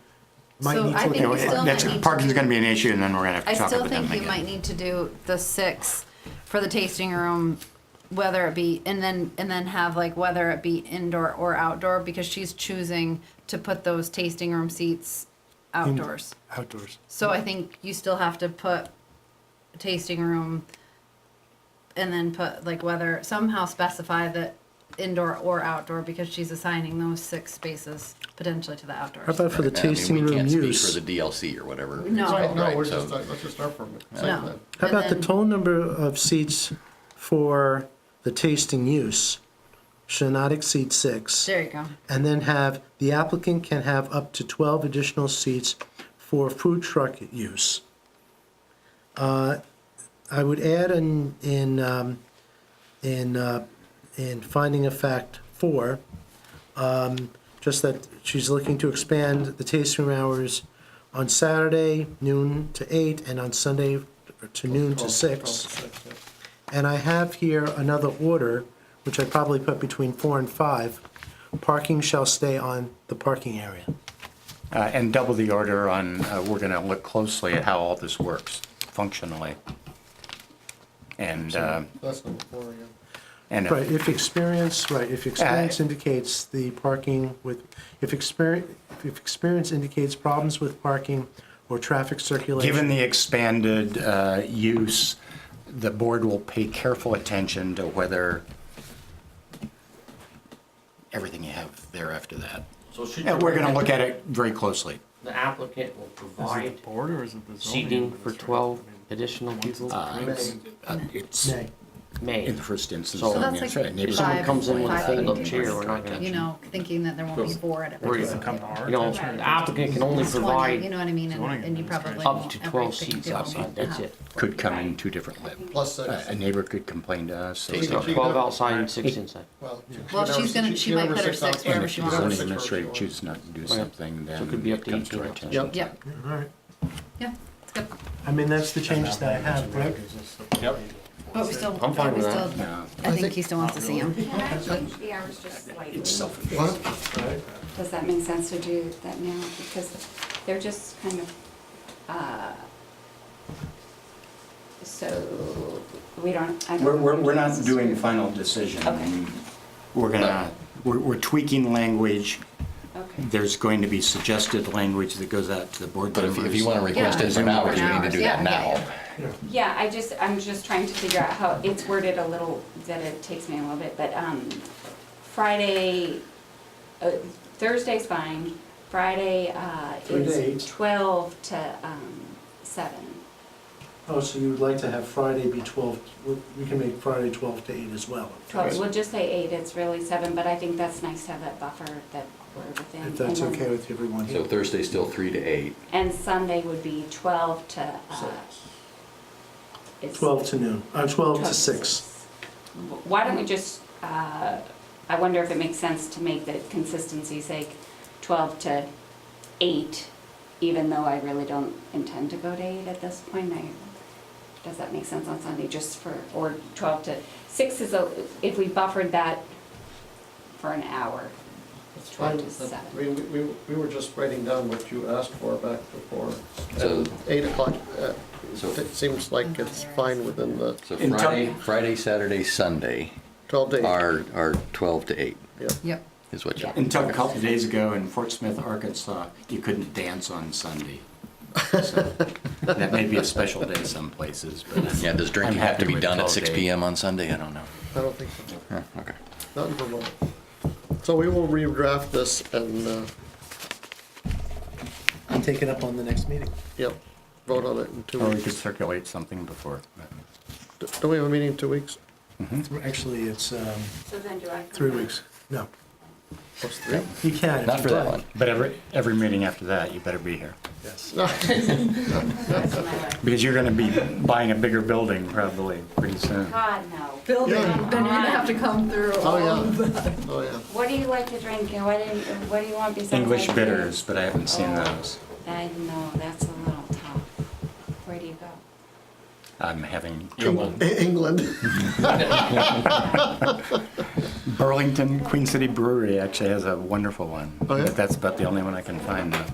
[SPEAKER 2] might
[SPEAKER 6] So
[SPEAKER 2] need
[SPEAKER 6] I
[SPEAKER 2] to.
[SPEAKER 6] think
[SPEAKER 4] You know,
[SPEAKER 6] we still might
[SPEAKER 4] that's,
[SPEAKER 6] need to
[SPEAKER 4] parking's
[SPEAKER 6] do-
[SPEAKER 4] going to be an issue, and then we're going to have
[SPEAKER 6] I
[SPEAKER 4] to talk
[SPEAKER 6] still
[SPEAKER 4] about them
[SPEAKER 6] think you
[SPEAKER 4] again.
[SPEAKER 6] might need to do the 6 for the tasting room, whether it be, and then have like whether it be indoor or outdoor, because she's choosing to put those tasting room seats outdoors.
[SPEAKER 2] Outdoors.
[SPEAKER 6] So I think you still have to put tasting room and then put like whether, somehow specify that indoor or outdoor, because she's assigning those 6 spaces potentially to the
[SPEAKER 2] How
[SPEAKER 6] outdoors.
[SPEAKER 2] about for the
[SPEAKER 3] I mean,
[SPEAKER 2] tasting
[SPEAKER 3] we
[SPEAKER 2] room
[SPEAKER 3] can't speak
[SPEAKER 2] use?
[SPEAKER 3] for the DLC or whatever.
[SPEAKER 6] No.
[SPEAKER 3] it's called,
[SPEAKER 5] No,
[SPEAKER 3] right?
[SPEAKER 5] we're
[SPEAKER 3] So-
[SPEAKER 5] just, let's just start from it.
[SPEAKER 6] No.
[SPEAKER 5] Same
[SPEAKER 2] How
[SPEAKER 5] then.
[SPEAKER 2] about the
[SPEAKER 6] then-
[SPEAKER 2] total number of seats for the tasting use shall not exceed 6?
[SPEAKER 6] There you go.
[SPEAKER 2] And then have, the applicant can have up to 12 additional seats for food truck use. I would add in finding of fact 4, just that she's looking to expand the tasting room hours on Saturday noon to 8 and on Sunday to noon to 6. And I have here another order, which I probably put between 4 and 5. Parking shall stay on the parking area.
[SPEAKER 4] And double the order on, we're going to look closely at how all this works functionally. And,
[SPEAKER 5] That's number 4 again.
[SPEAKER 4] and
[SPEAKER 2] Right, if experience indicates the parking with, if experience indicates problems with parking or traffic circulation.
[SPEAKER 4] given the expanded use, the board will pay careful attention to whether everything you have there after that.
[SPEAKER 1] So should
[SPEAKER 4] And we're going to look at it very closely.
[SPEAKER 1] The applicant will
[SPEAKER 11] Is it
[SPEAKER 1] provide
[SPEAKER 11] the board or is it the zoning?
[SPEAKER 1] seating for
[SPEAKER 11] administrator?
[SPEAKER 1] 12
[SPEAKER 11] I mean,
[SPEAKER 1] additional people.
[SPEAKER 4] It's
[SPEAKER 2] May.
[SPEAKER 1] May.
[SPEAKER 4] in the first instance.
[SPEAKER 1] So
[SPEAKER 6] So
[SPEAKER 4] I mean,
[SPEAKER 6] that's
[SPEAKER 4] it's
[SPEAKER 6] like
[SPEAKER 4] right, neighbors-
[SPEAKER 1] If someone comes in with a
[SPEAKER 6] 5
[SPEAKER 1] fold-up
[SPEAKER 6] people.
[SPEAKER 1] chair, we're not gonna.
[SPEAKER 6] You know, thinking that there won't be 4 at a
[SPEAKER 1] We're
[SPEAKER 11] Does it
[SPEAKER 6] particular.
[SPEAKER 11] come to our
[SPEAKER 1] You know,
[SPEAKER 11] attention?
[SPEAKER 1] the applicant can only
[SPEAKER 6] 20, you
[SPEAKER 1] provide
[SPEAKER 6] know what I mean,
[SPEAKER 11] Zoning
[SPEAKER 6] and you probably
[SPEAKER 11] administration.
[SPEAKER 1] up
[SPEAKER 6] won't
[SPEAKER 1] to
[SPEAKER 6] ever
[SPEAKER 1] 12
[SPEAKER 6] pick
[SPEAKER 1] seats
[SPEAKER 6] different
[SPEAKER 1] outside, that's
[SPEAKER 6] have-
[SPEAKER 1] it.
[SPEAKER 4] could come in two different ways.
[SPEAKER 5] Plus 6.
[SPEAKER 4] A neighbor could complain to us.
[SPEAKER 3] Tasting
[SPEAKER 1] So
[SPEAKER 3] room.
[SPEAKER 1] 12 outside and 6 inside.
[SPEAKER 5] Well,
[SPEAKER 6] Well, she's gonna, she might put her 6 wherever she
[SPEAKER 4] And if the zoning
[SPEAKER 6] wants.
[SPEAKER 4] administrator chooses not to do something, then
[SPEAKER 1] So it could be up
[SPEAKER 4] it
[SPEAKER 1] to
[SPEAKER 4] comes to
[SPEAKER 1] 18
[SPEAKER 4] our
[SPEAKER 1] outside.
[SPEAKER 4] attention.
[SPEAKER 6] Yep,
[SPEAKER 2] All right.
[SPEAKER 6] yeah, it's good.
[SPEAKER 2] I mean, that's the changes that I have, right?
[SPEAKER 11] Yep.
[SPEAKER 6] But we still,
[SPEAKER 1] I'm fine with
[SPEAKER 6] we
[SPEAKER 1] that.
[SPEAKER 6] still,
[SPEAKER 4] No,
[SPEAKER 6] I think he still wants to see him.
[SPEAKER 13] Can I change the hours just slightly?
[SPEAKER 4] it's self
[SPEAKER 5] What?
[SPEAKER 13] Does that make sense to do that now? Because they're just kind of, so we don't, I don't.
[SPEAKER 4] We're not doing final decision.
[SPEAKER 13] Okay.
[SPEAKER 4] We're tweaking language.
[SPEAKER 13] Okay.
[SPEAKER 4] There's going to be suggested language that goes out to the board
[SPEAKER 3] But
[SPEAKER 4] members.
[SPEAKER 3] if you want to request
[SPEAKER 6] Yeah.
[SPEAKER 3] different hours, you need to
[SPEAKER 6] Hours,
[SPEAKER 3] do
[SPEAKER 6] yeah,
[SPEAKER 3] that
[SPEAKER 6] yeah,
[SPEAKER 3] now.
[SPEAKER 13] Yeah, I'm just trying to figure out how, it's worded a little, that it takes me a little bit, but, Friday, Thursday's fine. Friday,
[SPEAKER 2] 3 to
[SPEAKER 13] is
[SPEAKER 2] 8.
[SPEAKER 13] 12 to, 7.
[SPEAKER 2] Oh, so you would like to have Friday be 12, we can make Friday 12 to 8 as well.
[SPEAKER 13] 12, we'll just say 8, it's really 7, but I think that's nice to have that buffer that we're within.
[SPEAKER 2] If that's
[SPEAKER 13] And then-
[SPEAKER 2] okay with everyone
[SPEAKER 3] So
[SPEAKER 2] here.
[SPEAKER 3] Thursday's still 3 to 8.
[SPEAKER 13] And Sunday would be 12 to, it's
[SPEAKER 2] 12 to noon, 12 to 6.
[SPEAKER 13] Why don't we just, I wonder if it makes sense to make the consistency's sake 12 to 8, even though I really don't intend to go to 8 at this point. Does that make sense on Sunday, just for, or 12 to 6 is, if we buffered that for an hour, it's 12 to 7.
[SPEAKER 5] We were just writing down what you asked for back before.
[SPEAKER 3] So-
[SPEAKER 5] And 8 o'clock,
[SPEAKER 3] So-
[SPEAKER 5] it seems like it's fine within the
[SPEAKER 3] So
[SPEAKER 4] In
[SPEAKER 3] Friday, Saturday, Sunday
[SPEAKER 5] 12 to 8.
[SPEAKER 3] are 12 to 8
[SPEAKER 6] Yep.
[SPEAKER 3] is what you.
[SPEAKER 4] Until a couple of days ago in Fort Smith, Arkansas, you couldn't dance on Sunday. So that may be a special day some places, but.
[SPEAKER 3] Yeah, does drinking
[SPEAKER 4] I'm
[SPEAKER 3] have to
[SPEAKER 4] happy
[SPEAKER 3] be
[SPEAKER 4] with
[SPEAKER 3] done at
[SPEAKER 4] 12
[SPEAKER 3] 6
[SPEAKER 4] days.
[SPEAKER 3] PM on Sunday? I don't know.
[SPEAKER 5] I don't think so.
[SPEAKER 3] Huh, okay.
[SPEAKER 5] Not in Vermont. So we will redraft this and,
[SPEAKER 2] And take it up on the next meeting.
[SPEAKER 5] yep, vote on it in 2
[SPEAKER 4] Or we
[SPEAKER 5] weeks.
[SPEAKER 4] could circulate something before.
[SPEAKER 5] Don't we have a meeting in 2 weeks?
[SPEAKER 2] Actually, it's
[SPEAKER 13] So then do I?
[SPEAKER 2] 3 weeks. No,
[SPEAKER 5] Plus 3?
[SPEAKER 2] you can. if
[SPEAKER 3] Not
[SPEAKER 2] you'd
[SPEAKER 3] for that
[SPEAKER 2] like.
[SPEAKER 3] one.
[SPEAKER 4] But every meeting after that, you better be here.
[SPEAKER 2] Yes.
[SPEAKER 13] That's my life.
[SPEAKER 4] Because you're gonna be buying a bigger building probably pretty soon.
[SPEAKER 13] God, no.
[SPEAKER 6] Building,
[SPEAKER 5] Yeah.
[SPEAKER 6] then you're gonna have to come through
[SPEAKER 5] Oh,
[SPEAKER 6] all
[SPEAKER 5] yeah.
[SPEAKER 6] of that.
[SPEAKER 5] Oh, yeah.
[SPEAKER 13] What do you like to drink and what do you want besides
[SPEAKER 4] English
[SPEAKER 13] ice
[SPEAKER 4] bitters, but I haven't seen
[SPEAKER 13] Oh.
[SPEAKER 4] those.
[SPEAKER 13] cream? I know, that's a little tough. Where do you go?
[SPEAKER 4] I'm having trouble.
[SPEAKER 5] England.
[SPEAKER 4] Burlington Queen City Brewery actually has a wonderful one.
[SPEAKER 5] Oh, yeah?
[SPEAKER 4] But that's about the only one I can find.
[SPEAKER 13] I thought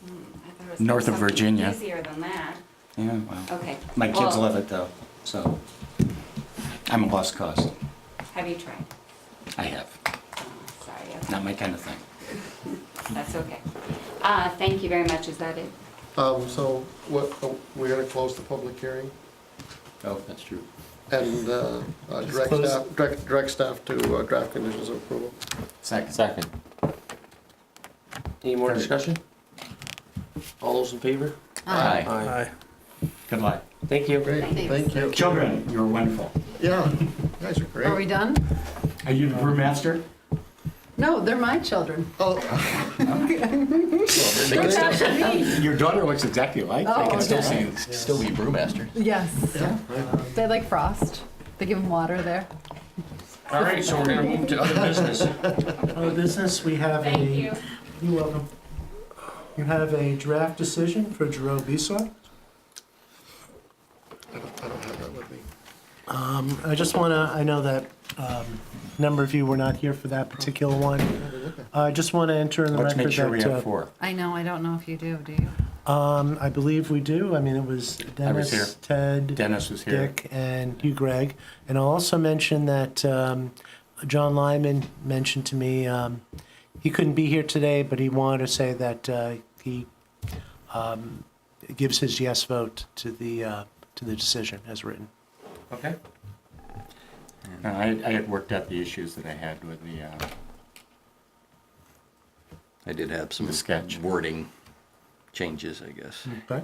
[SPEAKER 13] it was
[SPEAKER 4] North of
[SPEAKER 13] something
[SPEAKER 4] Virginia.
[SPEAKER 13] Easier than that.
[SPEAKER 4] Yeah, well,
[SPEAKER 13] Okay.
[SPEAKER 4] my kids
[SPEAKER 13] Well,
[SPEAKER 4] love it though, so I'm a lost cause.
[SPEAKER 13] Have you tried?
[SPEAKER 4] I have.
[SPEAKER 13] Oh, sorry, okay.
[SPEAKER 4] Not my kind of thing.
[SPEAKER 13] That's okay. Thank you very much. Is that it?
[SPEAKER 5] So what, we're gonna close the public hearing
[SPEAKER 3] Oh, that's true.
[SPEAKER 5] and direct
[SPEAKER 2] close.
[SPEAKER 5] staff to draft conditions of approval.
[SPEAKER 9] Second.
[SPEAKER 1] Any more discussion? All those in favor?
[SPEAKER 3] Aye.
[SPEAKER 2] Aye.
[SPEAKER 4] Good luck.
[SPEAKER 1] Thank you.
[SPEAKER 5] Great,
[SPEAKER 6] Thanks.
[SPEAKER 5] thank you.
[SPEAKER 4] Children, you're wonderful.
[SPEAKER 5] Yeah, you guys are
[SPEAKER 6] Are we
[SPEAKER 5] great.
[SPEAKER 6] done?
[SPEAKER 4] Are you the brewmaster?
[SPEAKER 6] No, they're my children.
[SPEAKER 5] Oh,
[SPEAKER 4] Your daughter looks exactly like you. I can still see it.
[SPEAKER 3] Still be brewmaster.
[SPEAKER 6] Yes. They like Frost. They give them water there.
[SPEAKER 1] All right, so we're gonna move to other business.
[SPEAKER 2] Other business, we have a.
[SPEAKER 13] Thank you.
[SPEAKER 2] You're welcome. You have a draft decision for Jerome Bisar.
[SPEAKER 5] I don't have that with me.
[SPEAKER 2] I just want to, I know that a number of you were not here for that particular one. I just want to enter in the
[SPEAKER 4] Let's
[SPEAKER 2] record
[SPEAKER 4] make sure we
[SPEAKER 2] that,
[SPEAKER 4] have 4.
[SPEAKER 6] I know, I don't know if you do you?
[SPEAKER 2] I believe we do. I mean, it was
[SPEAKER 4] I was here.
[SPEAKER 2] Dennis, Ted,
[SPEAKER 4] Dennis was here.
[SPEAKER 2] Dick, and you, Greg. And I'll also mention that John Lyman mentioned to me, he couldn't be here today, but he wanted to say that he gives his yes vote to the decision as written.
[SPEAKER 1] Okay.
[SPEAKER 4] No, I had worked out the issues that I had with the,
[SPEAKER 3] I did have some
[SPEAKER 4] The sketch.
[SPEAKER 3] wording changes, I guess.
[SPEAKER 2] Okay.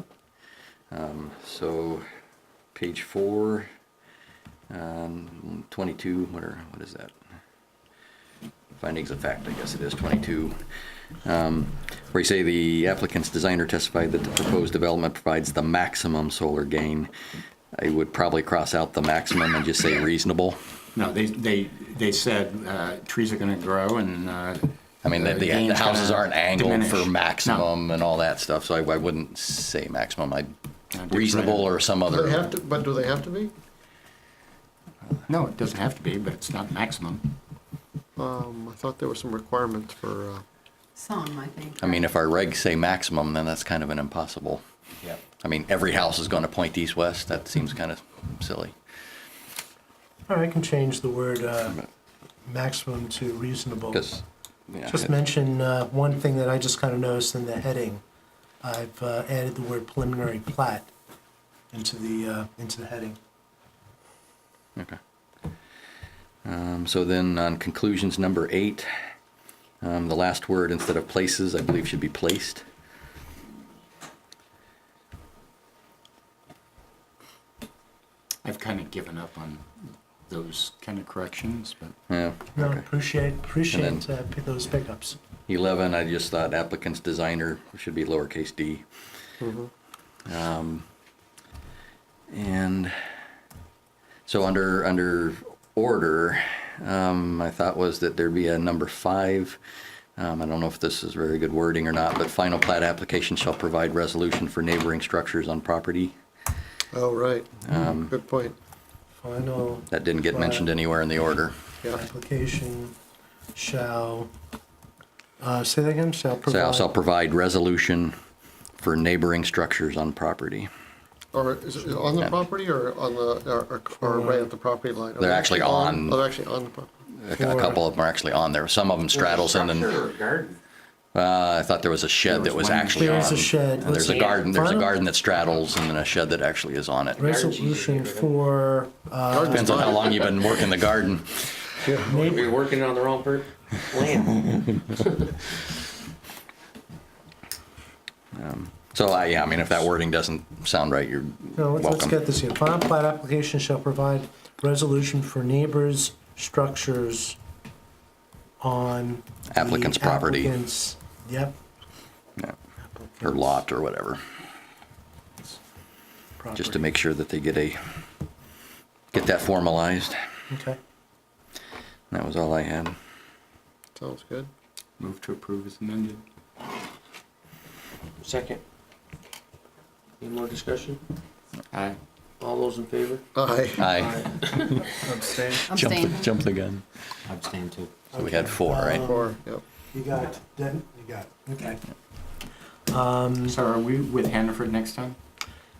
[SPEAKER 3] So, page 4, 22, what is that? Findings of fact, I guess it is 22. Where you say the applicant's designer testified that the proposed development provides the maximum solar gain. I would probably cross out the maximum and just say reasonable.
[SPEAKER 4] no, they said trees are gonna grow and,
[SPEAKER 3] I mean, the
[SPEAKER 4] gain's
[SPEAKER 3] houses
[SPEAKER 4] gonna
[SPEAKER 3] aren't angled
[SPEAKER 4] diminish.
[SPEAKER 3] for maximum and all that stuff, so I wouldn't say maximum. I'd
[SPEAKER 4] No.
[SPEAKER 3] reasonable or some
[SPEAKER 5] Do they
[SPEAKER 3] other.
[SPEAKER 5] have to, but do they have to be?
[SPEAKER 4] No, it doesn't have to be, but it's not maximum.
[SPEAKER 5] I thought there were some requirements for,
[SPEAKER 6] Some, I think.
[SPEAKER 3] I mean, if our regs say maximum, then that's kind of an impossible.
[SPEAKER 4] Yep.
[SPEAKER 3] I mean, every house is going to point east-west. That seems kind of silly.
[SPEAKER 2] All right, I can change the word maximum to reasonable.
[SPEAKER 3] Because, yeah,
[SPEAKER 2] Just mention one thing that I just kind of noticed in the heading. I've added the word preliminary plat into the heading.
[SPEAKER 3] okay. So then on conclusions number 8, the last word instead of places, I believe should be placed.
[SPEAKER 4] I've kind of given up on those kind of corrections, but
[SPEAKER 3] Yeah.
[SPEAKER 2] No,
[SPEAKER 3] okay.
[SPEAKER 2] appreciate
[SPEAKER 3] And
[SPEAKER 2] those pickups.
[SPEAKER 3] 11, I just thought applicant's designer should be lowercase d. And so under order, my thought was that there'd be a number 5. I don't know if this is very good wording or not, but final plat application shall provide resolution for neighboring structures on property.
[SPEAKER 5] oh, right. Good point.
[SPEAKER 2] Final
[SPEAKER 3] That didn't get mentioned anywhere in the order.
[SPEAKER 5] Yeah.
[SPEAKER 2] application shall, say that again, shall
[SPEAKER 3] So
[SPEAKER 2] provide.
[SPEAKER 3] shall provide resolution for neighboring structures on property.
[SPEAKER 5] Or is it on the
[SPEAKER 3] Yeah.
[SPEAKER 5] property or on the, or right at the property line? Are
[SPEAKER 3] They're
[SPEAKER 5] they
[SPEAKER 3] actually on-
[SPEAKER 5] Oh, they're actually on the property.
[SPEAKER 3] A couple of them are actually on there. Some of them straddles in and,
[SPEAKER 1] Garden.
[SPEAKER 3] I thought there was a shed that was actually
[SPEAKER 2] There
[SPEAKER 3] on.
[SPEAKER 2] is a shed.
[SPEAKER 3] And there's a
[SPEAKER 2] Let's-
[SPEAKER 3] garden
[SPEAKER 2] Final-
[SPEAKER 3] that straddles and then a shed that actually is on it.
[SPEAKER 2] Resolution for,
[SPEAKER 3] Depends on how long you've been working the garden.
[SPEAKER 1] We're working on the wrong land.
[SPEAKER 3] So I mean, if that wording doesn't sound right, you're
[SPEAKER 2] No, let's
[SPEAKER 3] welcome.
[SPEAKER 2] get this here. Final plat application shall provide resolution for neighbors' structures on the
[SPEAKER 3] Applicant's property.
[SPEAKER 2] applicant's- Yep.
[SPEAKER 3] Yeah. Or lot or whatever, just to make sure that they get that formalized.
[SPEAKER 2] Okay.
[SPEAKER 3] That was all I had.
[SPEAKER 5] Sounds good.
[SPEAKER 4] Move to approve as amended.
[SPEAKER 1] Second. Any more discussion?
[SPEAKER 4] Aye.
[SPEAKER 1] All those in favor?
[SPEAKER 5] Aye.
[SPEAKER 3] Aye.
[SPEAKER 11] Abstain.
[SPEAKER 6] Abstain.
[SPEAKER 3] Jump the gun.
[SPEAKER 9] Abstain too.
[SPEAKER 3] So we had 4, right?
[SPEAKER 5] 4, yep.
[SPEAKER 2] You got it. Denton, you got it. Okay.
[SPEAKER 4] So are we with Hannaford next time?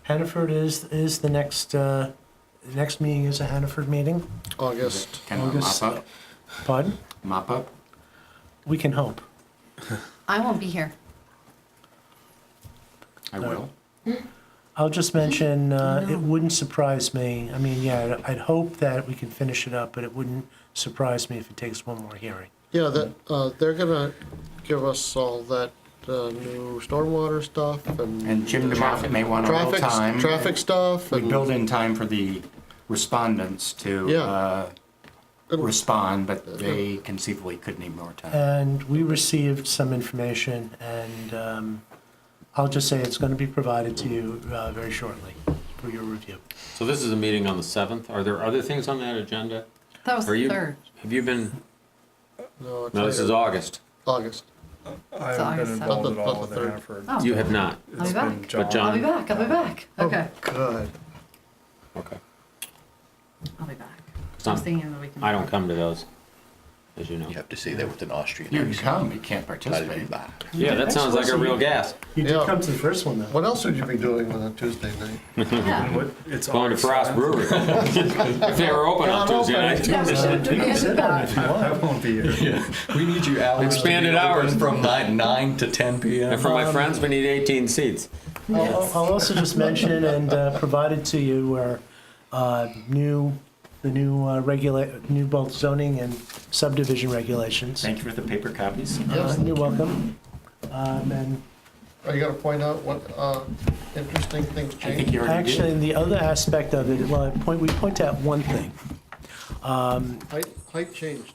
[SPEAKER 2] Hannaford is the next meeting is a Hannaford meeting.
[SPEAKER 5] August.
[SPEAKER 4] Kind of
[SPEAKER 2] August.
[SPEAKER 4] mop up?
[SPEAKER 2] Pardon?
[SPEAKER 4] Mop up?
[SPEAKER 2] We can hope.
[SPEAKER 6] I won't be here.
[SPEAKER 4] I will.
[SPEAKER 2] I'll just mention, it wouldn't surprise me. I mean, yeah, I'd hope that we can finish it up, but it wouldn't surprise me if it takes one more hearing.
[SPEAKER 5] Yeah, they're gonna give us all that new stormwater stuff
[SPEAKER 4] And Jim DeMoffett may want a little time.
[SPEAKER 5] traffic stuff.
[SPEAKER 4] We
[SPEAKER 5] and-
[SPEAKER 4] build in time for the respondents to
[SPEAKER 5] Yeah.
[SPEAKER 4] respond, but they conceivably could need more time.
[SPEAKER 2] And we received some information, and I'll just say it's going to be provided to you very shortly for your review.
[SPEAKER 9] So this is a meeting on the 7th. Are there other things on that agenda?
[SPEAKER 6] That was
[SPEAKER 9] Are
[SPEAKER 6] the
[SPEAKER 9] you,
[SPEAKER 6] third.
[SPEAKER 9] have you been,
[SPEAKER 5] No, it's
[SPEAKER 9] no, this is August.
[SPEAKER 5] August.
[SPEAKER 11] I haven't been
[SPEAKER 6] August
[SPEAKER 11] involved
[SPEAKER 5] seventh.
[SPEAKER 11] at all
[SPEAKER 5] Not
[SPEAKER 11] with
[SPEAKER 5] the third.
[SPEAKER 11] Hannaford.
[SPEAKER 6] Oh.
[SPEAKER 9] You have not.
[SPEAKER 6] I'll
[SPEAKER 11] It's
[SPEAKER 6] be
[SPEAKER 11] been
[SPEAKER 6] back.
[SPEAKER 11] John.
[SPEAKER 9] But John-
[SPEAKER 6] I'll be back. I'll be back. Okay.
[SPEAKER 5] Good.
[SPEAKER 9] Okay.
[SPEAKER 6] I'll be back.
[SPEAKER 9] 'Cause
[SPEAKER 6] I was
[SPEAKER 9] I'm-
[SPEAKER 6] thinking the weekend.
[SPEAKER 9] I don't come to those, as you know.
[SPEAKER 3] You have to say that with an Austrian
[SPEAKER 4] You can
[SPEAKER 3] accent.
[SPEAKER 4] come, you can't participate.
[SPEAKER 9] Yeah, that sounds like a real gas.
[SPEAKER 2] You did
[SPEAKER 5] Yeah.
[SPEAKER 2] come to the first one, though.
[SPEAKER 5] What else would you be doing on a Tuesday night?
[SPEAKER 6] Yeah.
[SPEAKER 11] What- It's
[SPEAKER 9] Going to
[SPEAKER 11] August
[SPEAKER 9] Frost
[SPEAKER 11] 7th.
[SPEAKER 9] Brewery. If they were open on Tuesday night.
[SPEAKER 6] Yeah, so do
[SPEAKER 2] You can
[SPEAKER 6] it.
[SPEAKER 2] sit down if you
[SPEAKER 11] I
[SPEAKER 2] want.
[SPEAKER 11] won't be here.
[SPEAKER 3] We need you hours.
[SPEAKER 9] Expanded hours.
[SPEAKER 3] From 9 to 10 p.m.
[SPEAKER 9] And for my friends, we need 18 seats.
[SPEAKER 2] I'll also just mention and provided to you were new both zoning and subdivision regulations.
[SPEAKER 4] Thank you for the paper copies.
[SPEAKER 2] You're welcome. And
[SPEAKER 5] Are you gonna point out what interesting things
[SPEAKER 4] I think
[SPEAKER 5] changed?
[SPEAKER 4] you already
[SPEAKER 2] actually,
[SPEAKER 4] did.
[SPEAKER 2] the other aspect of it, well, we point out one thing.
[SPEAKER 5] Height changed.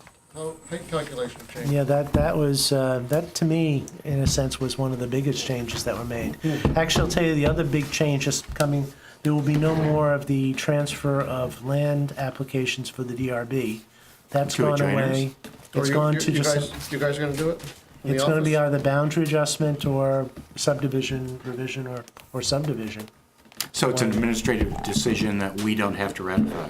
[SPEAKER 5] Height calculation changed.
[SPEAKER 2] Yeah, that was, that to me, in a sense, was one of the biggest changes that were made. Actually, I'll tell you, the other big change is coming, there will be no more of the transfer of land applications for the DRB. That's
[SPEAKER 4] To
[SPEAKER 2] gone
[SPEAKER 4] adjoiners?
[SPEAKER 2] away. It's gone to just,
[SPEAKER 5] You guys are gonna do it? in the
[SPEAKER 2] it's gonna be
[SPEAKER 5] office?
[SPEAKER 2] either boundary adjustment or subdivision revision or subdivision.
[SPEAKER 4] So it's an administrative decision that we don't have to ratify.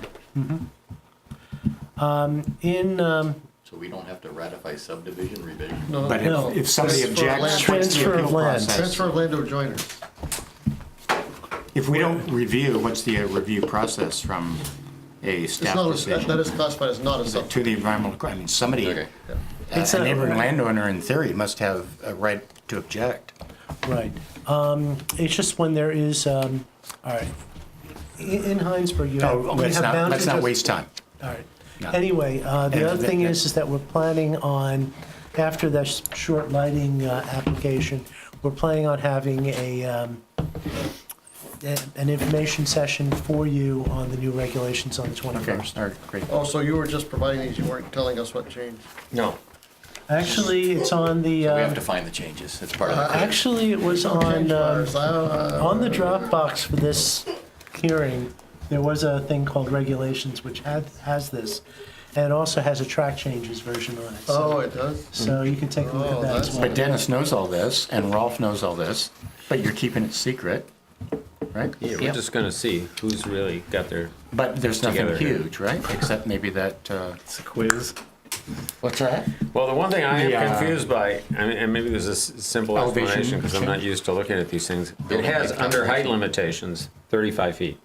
[SPEAKER 3] So we don't have to ratify subdivision revision?
[SPEAKER 5] No,
[SPEAKER 4] But
[SPEAKER 2] No.
[SPEAKER 4] if somebody
[SPEAKER 5] This is for
[SPEAKER 4] objects,
[SPEAKER 5] land-
[SPEAKER 4] what's the
[SPEAKER 2] Transfer of
[SPEAKER 4] appeal
[SPEAKER 2] land.
[SPEAKER 4] process?
[SPEAKER 5] Transfer of land to adjoiners.
[SPEAKER 4] If we don't review, what's the review process from a
[SPEAKER 5] It's
[SPEAKER 4] staff
[SPEAKER 5] not,
[SPEAKER 4] decision?
[SPEAKER 5] that is classified as not a sub.
[SPEAKER 4] To the environmental, I mean, somebody,
[SPEAKER 3] Okay.
[SPEAKER 2] It's
[SPEAKER 4] a
[SPEAKER 2] a-
[SPEAKER 4] neighboring landowner in theory must have a right to object.
[SPEAKER 2] Right. It's just when there is, all right. In Hinesburg, you have,
[SPEAKER 4] Oh,
[SPEAKER 2] we
[SPEAKER 4] let's
[SPEAKER 2] have boundary.
[SPEAKER 4] not
[SPEAKER 2] adjust-
[SPEAKER 4] waste time.
[SPEAKER 2] All right.
[SPEAKER 4] No.
[SPEAKER 2] Anyway, the
[SPEAKER 4] And
[SPEAKER 2] other thing
[SPEAKER 4] that-
[SPEAKER 2] is that we're planning on, after the short lighting application, we're planning on having an information session for you on the new regulations on the
[SPEAKER 4] Okay,
[SPEAKER 2] 21st.
[SPEAKER 4] all right, great.
[SPEAKER 5] Oh, so you were just providing these, you weren't telling us what changed?
[SPEAKER 2] No. Actually, it's on the,
[SPEAKER 3] So we have to find the changes. It's part of the.
[SPEAKER 2] actually, it was on,
[SPEAKER 5] Change bars,
[SPEAKER 2] on the Dropbox for this hearing, there was a thing called regulations which has this, and it also has a track changes version on it.
[SPEAKER 5] Oh, it does?
[SPEAKER 2] So you can take a look
[SPEAKER 5] Oh,
[SPEAKER 2] at that as
[SPEAKER 5] that's-
[SPEAKER 2] well.
[SPEAKER 4] But Dennis knows all this, and Rolf knows all this, but you're keeping it secret, right?
[SPEAKER 9] Yeah, we're just gonna see who's really got their,
[SPEAKER 4] But there's nothing
[SPEAKER 9] Together here.
[SPEAKER 4] huge, right? Except maybe that,
[SPEAKER 11] It's a quiz.
[SPEAKER 4] what's that?
[SPEAKER 9] well, the one thing I
[SPEAKER 4] The,
[SPEAKER 9] am confused by, I mean, and maybe there's a simple
[SPEAKER 4] Elevation
[SPEAKER 9] explanation, because I'm not
[SPEAKER 4] change?
[SPEAKER 9] used to looking at these things. It
[SPEAKER 3] Building
[SPEAKER 9] has
[SPEAKER 3] height
[SPEAKER 9] under height
[SPEAKER 3] calculation.
[SPEAKER 9] limitations, 35 feet.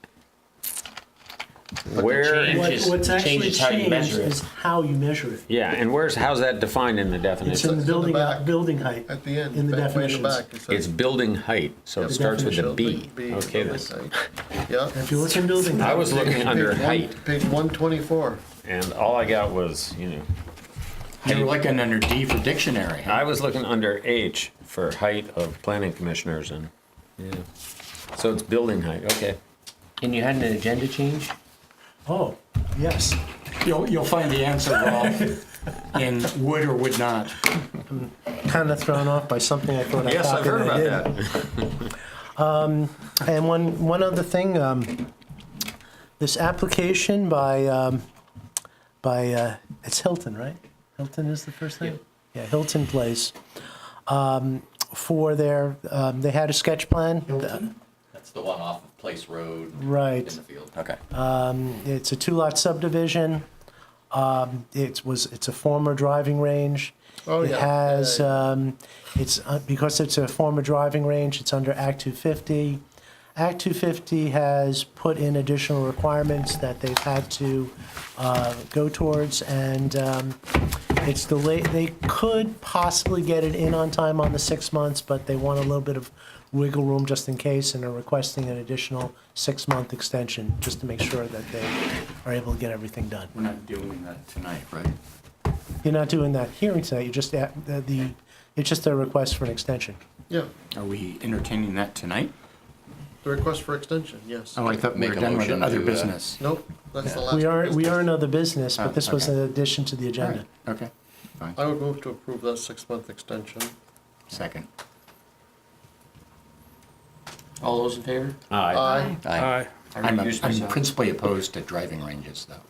[SPEAKER 9] Where,
[SPEAKER 2] What's actually changed is how you measure it.
[SPEAKER 9] yeah, and how's that defined in the
[SPEAKER 2] It's in
[SPEAKER 9] definition?
[SPEAKER 2] the
[SPEAKER 5] It's in the back.
[SPEAKER 2] building height.
[SPEAKER 5] At the end.
[SPEAKER 2] In the
[SPEAKER 5] way
[SPEAKER 2] definitions.
[SPEAKER 5] back, it says
[SPEAKER 9] It's building height, so it
[SPEAKER 2] The
[SPEAKER 9] starts with a
[SPEAKER 2] definition.
[SPEAKER 9] B. Okay, then.
[SPEAKER 5] Yeah.
[SPEAKER 2] If you look in building
[SPEAKER 9] I
[SPEAKER 2] height,
[SPEAKER 9] was looking under
[SPEAKER 5] Page one-
[SPEAKER 9] height,
[SPEAKER 5] Page 124.
[SPEAKER 9] and all I got was,
[SPEAKER 4] You're looking under D for dictionary, huh?
[SPEAKER 9] I was looking under H for height of planning commissioners and Yeah. So it's building height, okay.
[SPEAKER 1] And you had an agenda change?
[SPEAKER 2] Oh, yes.
[SPEAKER 4] You'll find the answer, Ralph, in would or would not.
[SPEAKER 2] Kind of thrown off by something I thought I
[SPEAKER 4] Yes, I've
[SPEAKER 2] copied
[SPEAKER 4] heard
[SPEAKER 2] and I
[SPEAKER 4] about
[SPEAKER 2] didn't.
[SPEAKER 4] that.
[SPEAKER 2] And one other thing, this application by it's Hilton, right? Hilton is the first name? Yeah, Hilton Place. For their, they had a sketch plan.
[SPEAKER 3] That's the one off of Place Road
[SPEAKER 2] Right.
[SPEAKER 3] in the field. Okay.
[SPEAKER 2] It's a 2-lot subdivision. It's a former driving range.
[SPEAKER 5] Oh,
[SPEAKER 2] It
[SPEAKER 5] yeah.
[SPEAKER 2] has, it's, because it's a former driving range, it's under Act 250. Act 250 has put in additional requirements that they've had to go towards, and it's delayed. They could possibly get it in on time on the 6 months, but they want a little bit of wiggle room just in case, and are requesting an additional 6-month extension just to make sure that they are able to get everything done.
[SPEAKER 4] We're not doing that tonight, right?
[SPEAKER 2] You're not doing that hearing tonight, you just, it's just a request for an extension.
[SPEAKER 5] Yeah,
[SPEAKER 4] Are we entertaining that tonight?
[SPEAKER 5] the request for extension, yes.
[SPEAKER 4] Oh, I thought we
[SPEAKER 3] Make
[SPEAKER 4] were
[SPEAKER 3] a
[SPEAKER 4] done with
[SPEAKER 3] motion
[SPEAKER 4] other
[SPEAKER 3] to,
[SPEAKER 4] business.
[SPEAKER 5] Nope, that's the last.
[SPEAKER 2] We are
[SPEAKER 5] business.
[SPEAKER 2] in other business, but this was
[SPEAKER 4] okay.
[SPEAKER 2] an addition to the agenda.
[SPEAKER 4] Okay, fine.
[SPEAKER 5] I would move to approve that 6-month extension.
[SPEAKER 4] Second.
[SPEAKER 1] All those in favor?
[SPEAKER 9] Aye.
[SPEAKER 5] Aye.
[SPEAKER 3] Aye.
[SPEAKER 1] I recuse
[SPEAKER 4] I'm
[SPEAKER 1] myself.
[SPEAKER 4] principally opposed to driving ranges, though.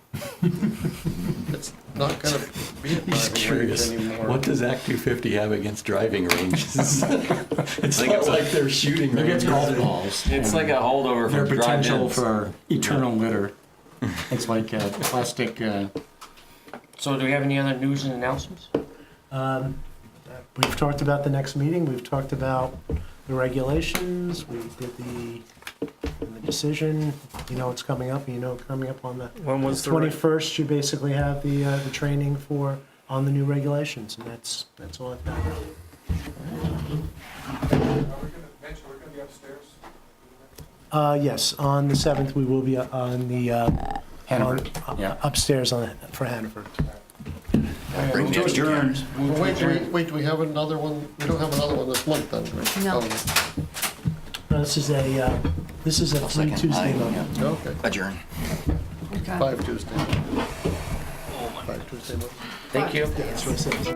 [SPEAKER 5] It's not gonna be a driving range anymore.
[SPEAKER 3] What does Act 250 have against driving ranges? It's not like they're shooting
[SPEAKER 4] Maybe it's
[SPEAKER 3] ranges.
[SPEAKER 4] golf balls.
[SPEAKER 9] It's like
[SPEAKER 4] and
[SPEAKER 9] a holdover
[SPEAKER 4] Their
[SPEAKER 9] from
[SPEAKER 4] potential
[SPEAKER 9] drive-ins.
[SPEAKER 4] for eternal litter. It's like plastic,
[SPEAKER 1] So do we have any other news and announcements?
[SPEAKER 2] We've talked about the next meeting, we've talked about the regulations, we did the decision, you know it's coming up, coming up on the
[SPEAKER 11] When was the
[SPEAKER 2] 21st, you basically have the training on the new regulations, and that's all I've got.
[SPEAKER 14] Are we gonna mention we're gonna be upstairs?
[SPEAKER 2] Yes, on the 7th, we will be on the,
[SPEAKER 4] Hanover. Yeah.
[SPEAKER 2] upstairs for Hanover.
[SPEAKER 3] Bring the
[SPEAKER 4] Adjourned.
[SPEAKER 5] Wait, do we have another one? We don't have another one this month then, right?
[SPEAKER 6] No.
[SPEAKER 5] Oh,
[SPEAKER 2] This is a free
[SPEAKER 3] second.
[SPEAKER 2] Tuesday
[SPEAKER 3] Aye,
[SPEAKER 2] month.
[SPEAKER 3] yeah.
[SPEAKER 5] okay.
[SPEAKER 3] Adjourn.
[SPEAKER 5] 5 Tuesday. 5 Tuesday month.
[SPEAKER 1] Thank you.
[SPEAKER 2] That's what it says.